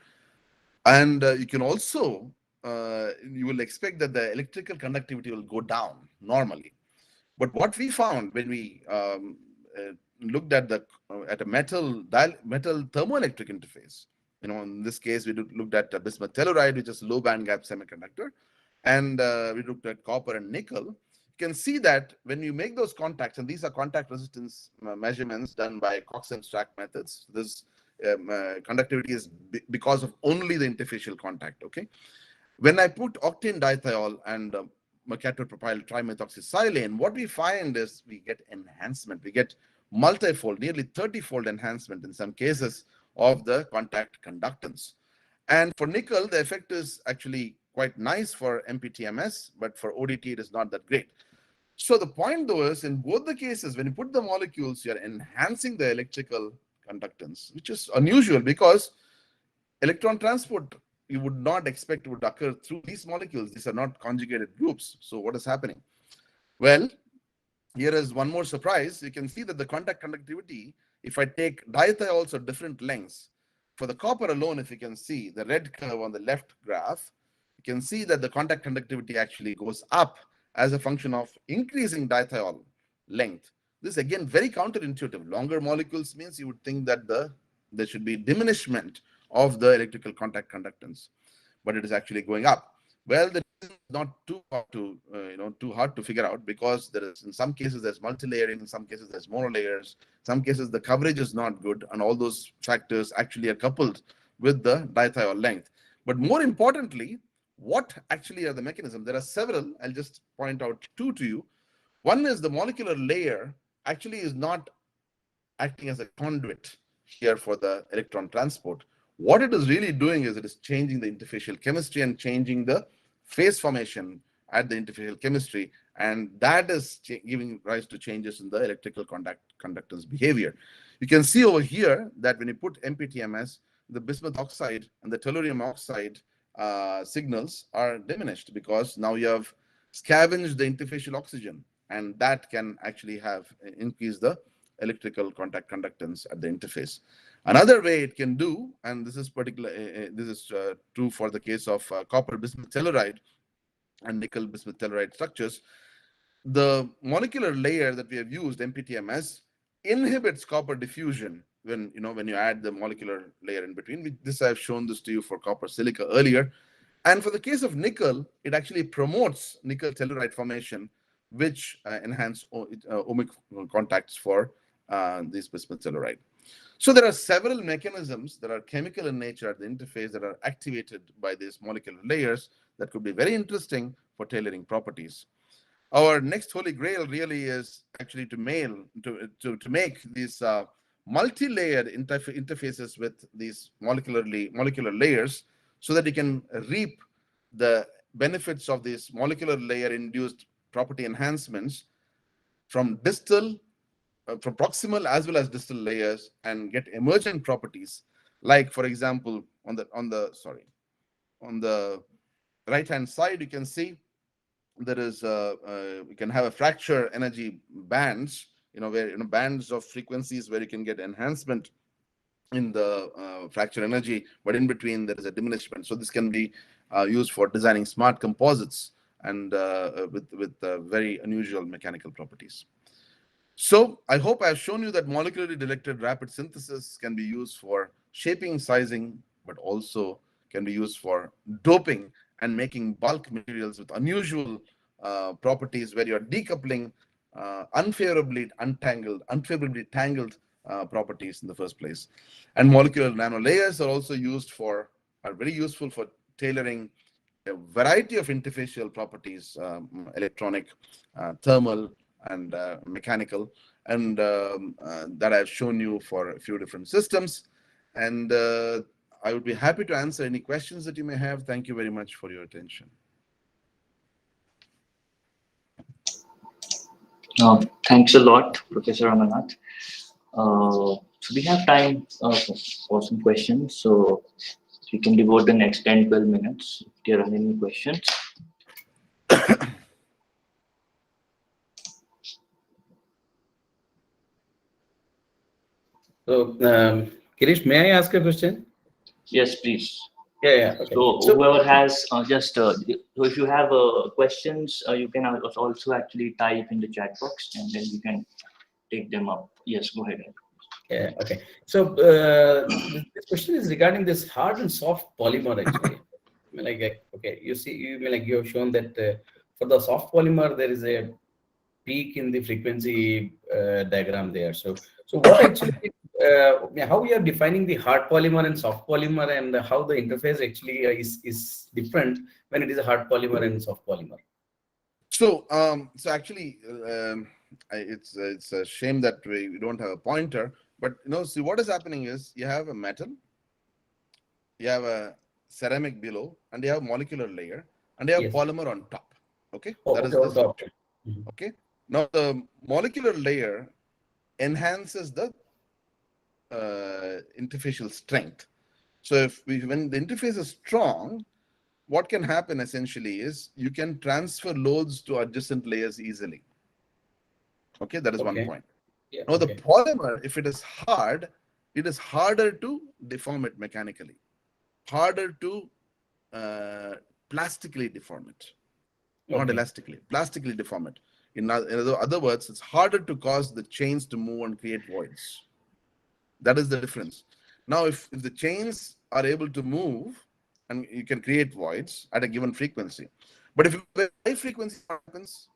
And you can also, you will expect that the electrical conductivity will go down normally. But what we found when we looked at at a metal thermoelectric interface, in this case we looked at bismuth telluride, which is low band gap semiconductor, and we looked at copper and nickel. You can see that when you make those contacts, and these are contact resistance measurements done by Cox and Stack methods. This conductivity is because of only the interfacial contact. Okay, when I put octane dithiol and mercator propyl trimethoxysilane, what we find is we get enhancement. We get multifold, nearly 30-fold enhancement in some cases of the contact conductance. And for nickel, the effect is actually quite nice for MPTMS, but for ODT, it is not that great. So the point, though, is in both the cases, when you put the molecules, you're enhancing the electrical conductance, which is unusual because electron transport you would not expect would occur through these molecules. These are not conjugated groups. So what is happening? Well, here is one more surprise. You can see that the contact conductivity, if I take dithiols of different lengths, for the copper alone, if you can see the red curve on the left graph, you can see that the contact conductivity actually goes up as a function of increasing dithiol length. This is again very counterintuitive. Longer molecules means you would think that there should be diminishment of the electrical contact conductance, but it is actually going up. Well, the reason is not too hard to figure out, because there is, in some cases there's multi-layering, in some cases there's monolayers, some cases the coverage is not good, and all those factors actually are coupled with the dithiol length. But more importantly, what actually are the mechanisms? There are several. I'll just point out two to you. One is the molecular layer actually is not acting as a conduit here for the electron transport. What it is really doing is it is changing the interfacial chemistry and changing the phase formation at the interfacial chemistry, and that is giving rise to changes in the electrical conductance behavior. You can see over here that when you put MPTMS, the bismuth oxide and the tellurium oxide signals are diminished because now you have scavenged the interfacial oxygen, and that can actually have increased the electrical contact conductance at the interface. Another way it can do, and this is true for the case of copper bismuth telluride and nickel bismuth telluride structures, the molecular layer that we have used, MPTMS, inhibits copper diffusion when you add the molecular layer in between. This I've shown this to you for copper silica earlier. And for the case of nickel, it actually promotes nickel telluride formation, which enhance ohmic contacts for this bismuth telluride. So there are several mechanisms that are chemical in nature at the interface that are activated by these molecular layers that could be very interesting for tailoring properties. Our next holy grail really is actually to make these multi-layered interfaces with these molecular layers, so that you can reap the benefits of these molecular layer induced property enhancements from from proximal as well as distal layers, and get emergent properties. Like, for example, on the right hand side, you can see there is we can have a fracture energy bands, where bands of frequencies where you can get enhancement in the fracture energy, but in between there is a diminishment. So this can be used for designing smart composites and with very unusual mechanical properties. So I hope I've shown you that molecularly directed rapid synthesis can be used for shaping, sizing, but also can be used for doping and making bulk materials with unusual properties where you're decoupling unfavorably tangled properties in the first place. And molecular nanolayers are also are very useful for tailoring a variety of interfacial properties, electronic, thermal, and mechanical, and that I've shown you for a few different systems. And I would be happy to answer any questions that you may have. Thank you very much for your attention. Thanks a lot, Professor Ramanath. So we have time for some questions. So we can devote the next 10-12 minutes if there are any questions. So, Kirish, may I ask a question? Yes, please. Yeah, okay. So whoever has so if you have questions, you can also actually type in the chat box, and then we can take them up. Yes, go ahead. Yeah, okay. So this question is regarding this hard and soft polymer actually. I mean, like, okay, you mean like you have shown that for the soft polymer there is a peak in the frequency diagram there. So what actually, how we are defining the hard polymer and soft polymer, and how the interface actually is different when it is a hard polymer and soft polymer. So, actually, it's a shame that we don't have a pointer. But see, what is happening is you have a metal, you have a ceramic below, and you have molecular layer, and you have Yes. polymer on top. Okay, Oh, that okay, is the on top. structure. Okay, now the molecular layer enhances the interfacial strength. So when the interface is strong, what can happen essentially is you can transfer loads to adjacent layers easily. Okay, that is one point. Yeah, Now the okay. polymer, if it is hard, it is harder to deform it mechanically, harder to plastically deform it, not elastically, plastically deform it. In other words, it's harder to cause the chains to move and create voids. That is the difference. Now, if the chains are able to move, and you can create voids at a given frequency, but if you have high frequency happens,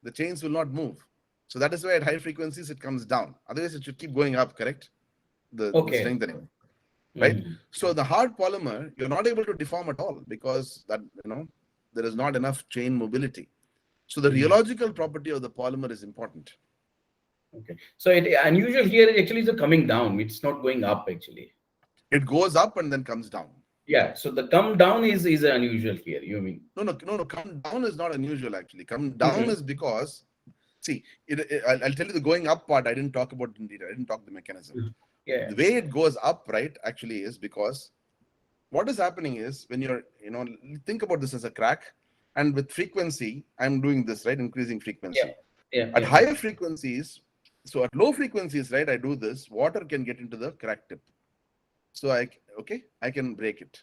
the chains will not move. So that is why at high frequencies it comes down. Otherwise, it should keep going up, correct? The strengthening, right? So the hard polymer, you're not able to deform at all because there is not enough chain mobility. So the rheological property of the polymer is important. Okay. So it unusual here actually is coming down. It's not going up actually. It goes up and then comes down. Yeah. So the come down is unusual here. You mean? No. Come down is not unusual actually. Come down is because, see, I'll tell you the going up part. I didn't talk about in detail. I didn't talk the mechanism. Yeah. The way it goes up, right, actually is because what is happening is when you're, think about this as a crack, and with frequency, I'm doing this, right, increasing frequency. Yeah. At higher frequencies, so at low frequencies, right, I do this, water can get into the crack tip. So I can break it.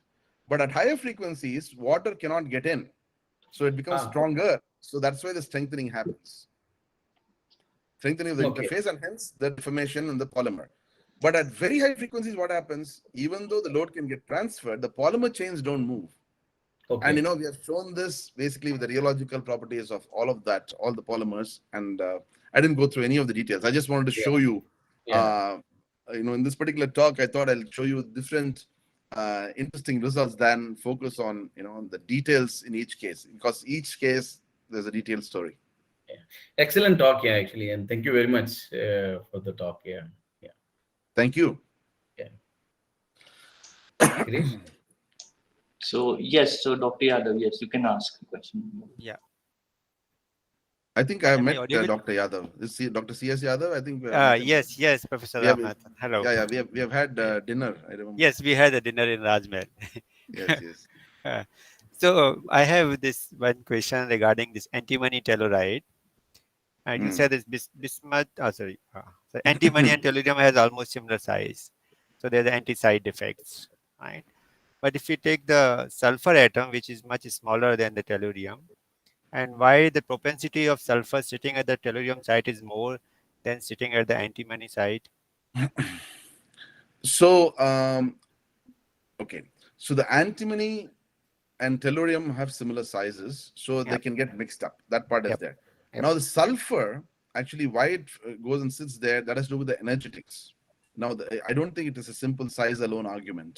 But at higher frequencies, water cannot get in. So it becomes stronger. So that's why the strengthening happens. Strengthening of the interface, and hence the deformation in the polymer. But at very high frequencies, what happens? Even though the load can get transferred, the polymer chains don't move. And we have shown this basically with the rheological properties of all of that, all the polymers. And I didn't go through any of the details. I just wanted to show you, in this particular talk, I thought I'll show you different interesting results than focus on, the details in each case, because each case there's a detailed story. Yeah. Excellent talk, actually, and thank you very much for the talk. Yeah. Thank you. Yeah. Girish? So yes, so Dr. Yadav, yes, you can ask a question. Yeah. I think I met Dr. Yadav. Is he Dr. C.S. Yadav? I think. Yes, Professor Ramanath. Hello. Yeah, we have had dinner. I remember. Yes, we had a dinner in Rajmahal. Yes. So I have this one question regarding this antimony telluride. And you said this bismuth. So antimony and tellurium has almost similar size. So they're the anti-side effects, right? But if you take the sulfur atom, which is much smaller than the tellurium, and why the propensity of sulfur sitting at the tellurium site is more than sitting at the antimony site? So, okay. So the antimony and tellurium have similar sizes, so they Yep. can get mixed up. That part is Yep. there. Yep. Now the sulfur, actually, why it goes and sits there, that has to do with the energetics. Now, I don't think it is a simple size alone argument.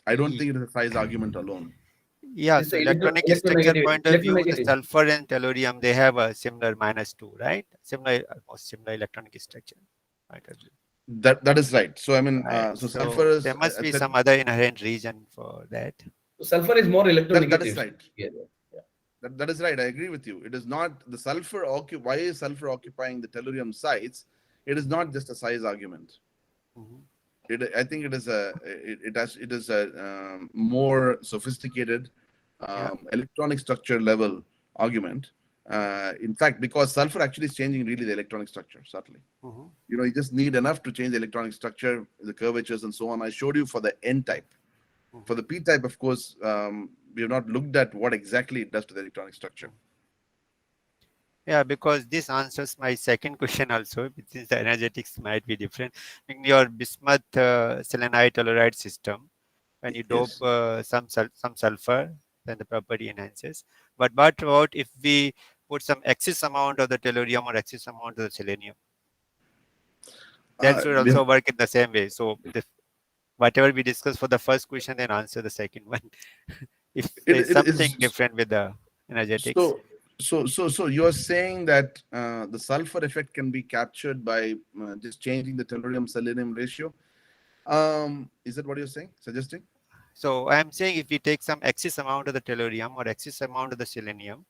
I don't think it is a size argument alone. Yeah, It's so the electronic structure electronegativity. point of view, the Electronegativity. sulfur and tellurium, they have a similar -2, right? Similar, almost similar electronic structure point of view. That is right. So I mean, Right. so So sulfur is there must be some other inherent reason for that. Sulfur is more electronegative. that is right. Yeah. That is right. I agree with you. It is not the sulfur. Why is sulfur occupying the tellurium sites? It is not just a size argument. Mhm. I think it is a more sophisticated Yeah. electronic structure level argument. In fact, because sulfur actually is changing really the electronic structure subtly. Mhm. You just need enough to change the electronic structure, the curvatures, and so on. I showed you for the N type. For the P type, of course, we have not looked at what exactly it does to the electronic structure. Yeah, because this answers my second question also, since the energetics might be different. In your bismuth selenide telluride system, when you dope Yes. some sulfur, then the property enhances. But what about if we put some excess amount of the tellurium or excess amount of the selenium? That should We also have, work in the same way. So whatever we discussed for the first question, then answer the second one. If it, there's it something is different with the energetics. so you're saying that the sulfur effect can be captured by just changing the tellurium selenium ratio. Is that what you're suggesting? So I'm saying if we take some excess amount of the tellurium or excess amount of the selenium,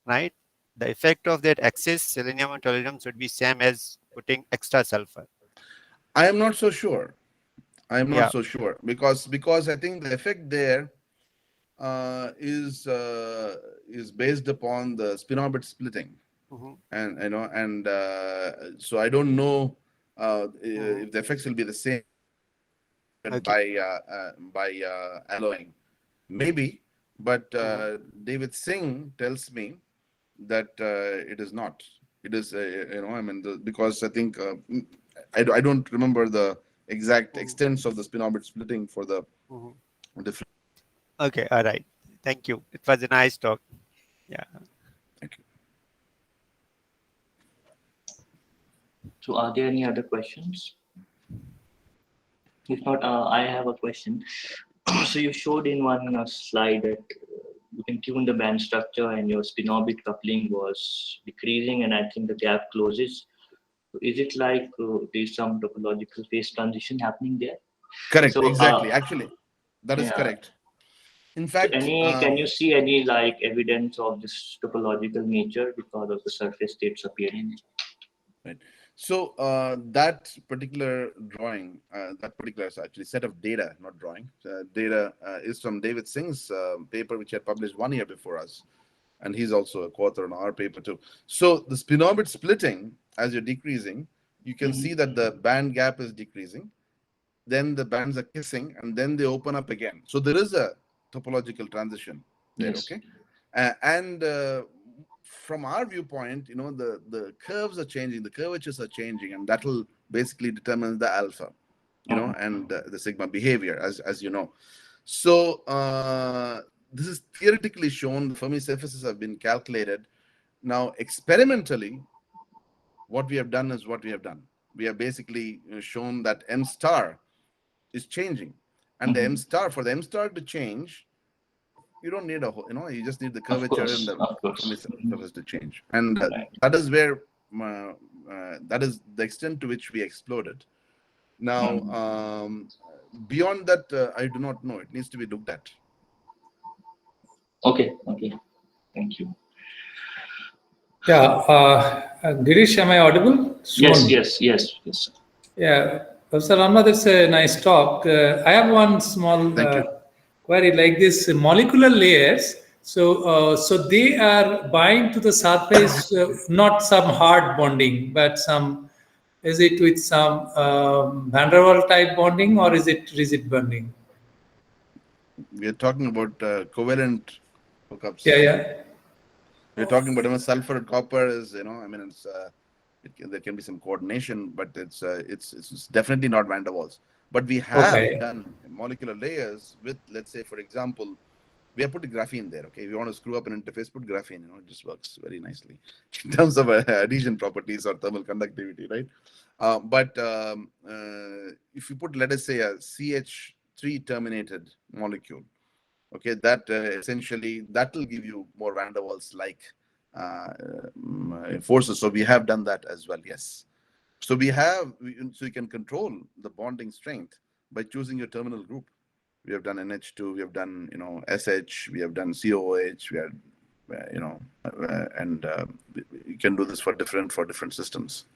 right? The effect of that excess selenium and tellurium should be same as putting extra sulfur. I am not so sure. Yeah. Because I think the effect there is based upon the spin orbit splitting, Mhm. and so I don't know Mhm. if the effects will be the same Okay. by alloying. Maybe, but Mhm. David Singh tells me that it is not. It is, I mean, because I think I don't remember the exact Mhm. extents of the spin orbit splitting for the Mhm. different. Okay. All right. Thank you. It was a nice talk. Yeah. Thank you. So are there any other questions? If not, I have a question. So you showed in one slide that you can tune the band structure and your spin orbit coupling was decreasing, and I think the gap closes. So is it like there's some topological phase transition happening there? Correct. So Exactly. Actually, that is yeah. correct. In So fact, can you see any like evidence of this topological nature because of the surface states appearing? right. So that particular drawing, that particular actually set of data, not drawing, data is from David Singh's paper, which he had published 1 year before us. And he's also a co-author on our paper too. So the spin orbit splitting, as you're decreasing, you can see that the band gap is decreasing. Then the bands are kissing, and then they open up again. So there is a topological transition there, Yes. okay? And from our viewpoint, the curves are changing, the curvatures are changing, and that will basically determine the alpha, and the sigma behavior, as you know. So this is theoretically shown. The Fermi surfaces have been calculated. Now, experimentally, what we have done is what we have done. We have basically shown that M star is changing, and the M star, for the M star to change, you don't need a whole, you just need the Of curvature and course, the of Fermi course. surface to change, and Right. that is where that is the extent to which we explored it. Now, beyond that, I do not know. It needs to be looked at. Okay, okay. Thank you. Yeah, Girish, am I audible? Yes, Soon. yes, yes, yes. Yeah, Professor Ramanath, it's a nice talk. I have one small Thank you. query like this: molecular layers. So they are bind to the surface, not some hard bonding, but some. Is it with some van der Waals type bonding, or is it rigid bonding? We are talking about covalent hookups. Yeah, yeah. We're talking about sulfur copper is, I mean, there can be some coordination, but it's definitely not van der Waals. But we have Okay. done molecular layers with, let's say, for example, we have put graphene there. Okay, if you want to screw up an interface, put graphene. It just works very nicely in terms of adhesion properties or thermal conductivity, right? If you put, let us say, a CH3 terminated molecule, okay, that essentially that will give you more van der Waals like forces. So we have done that as well. Yes. So so you can control the bonding strength by choosing your terminal group. We have done NH2, we have done, SH, we have done COOH, we have, and you can do this for different systems.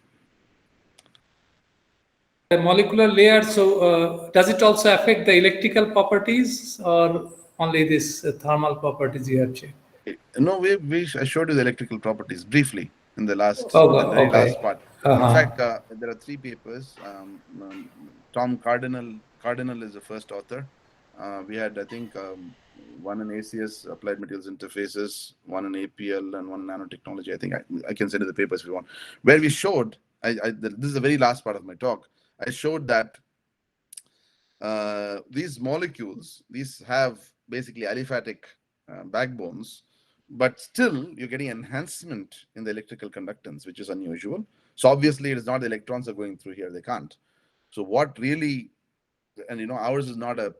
The molecular layer, so does it also affect the electrical properties or only this thermal properties you have checked? No, I showed you the electrical properties briefly in the very Okay. last part. In fact, there are 3 papers. Tom Cardinal is the first author. We had, I think, one in ACS, Applied Materials Interfaces, one in APL, and one in nanotechnology. I think I can send you the papers if you want, where we showed, this is the very last part of my talk, I showed that these molecules, these have basically aliphatic backbones, but still you're getting enhancement in the electrical conductance, which is unusual. So obviously it is not the electrons are going through here, they can't. So what really, and ours is not a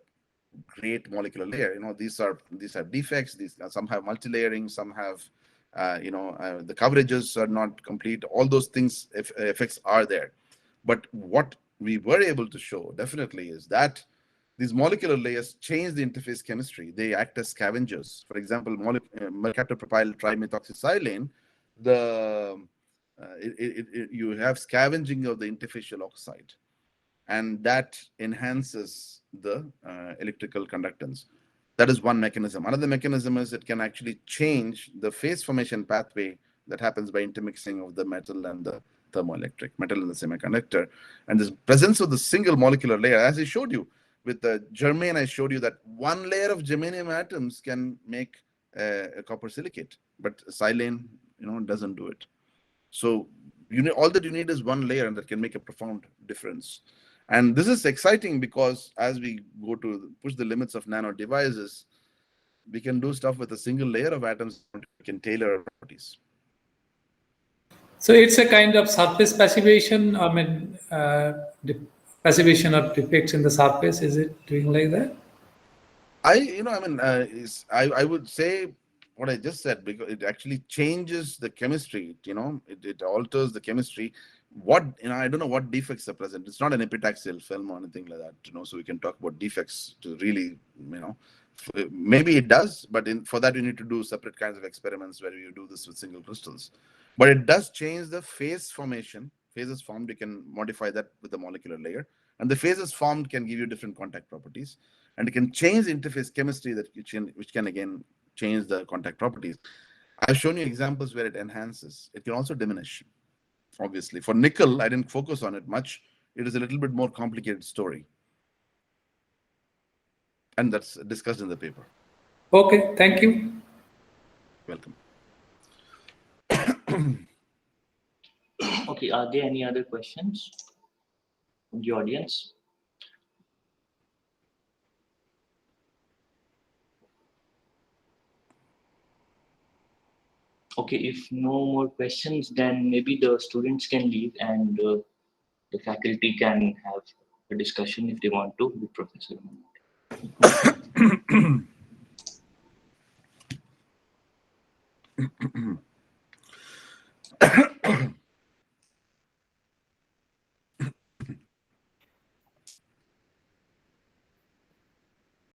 great molecular layer. These have defects. Some have multi-layering, some have the coverages are not complete. All those things, effects are there. But what we were able to show definitely is that these molecular layers change the interface chemistry. They act as scavengers. For example, mercaptopropyl trimethoxysilane, you have scavenging of the interfacial oxide, and that enhances the electrical conductance. That is one mechanism. Another mechanism is it can actually change the phase formation pathway that happens by intermixing of the metal and the thermoelectric, metal and the semiconductor. And this presence of the single molecular layer, as I showed you, with the germane, I showed you that one layer of germanium atoms can make a copper silicate, but silane, doesn't do it. So all that you need is one layer, and that can make a profound difference. And this is exciting because as we go to push the limits of nano devices, we can do stuff with a single layer of atoms. We can tailor our properties. So it's a kind of surface passivation. I mean, passivation of defects in the surface. Is it doing like that? I would say what I just said, because it actually changes the chemistry. It alters the chemistry. I don't know what defects are present. It's not an epitaxial film or anything like that. So we can talk about defects to really, maybe it does, but for that you need to do separate kinds of experiments where you do this with single crystals. But it does change the phase formation. Phases formed, you can modify that with the molecular layer, and the phases formed can give you different contact properties, and it can change the interface chemistry which can again change the contact properties. I've shown you examples where it enhances. It can also diminish. Obviously, for nickel, I didn't focus on it much. It is a little bit more complicated story, and that's discussed in the paper. Okay, thank you. Welcome. Okay, are there any other questions from the audience? Okay, if no more questions, then maybe the students can leave and the faculty can have a discussion if they want to with Professor Ramanath.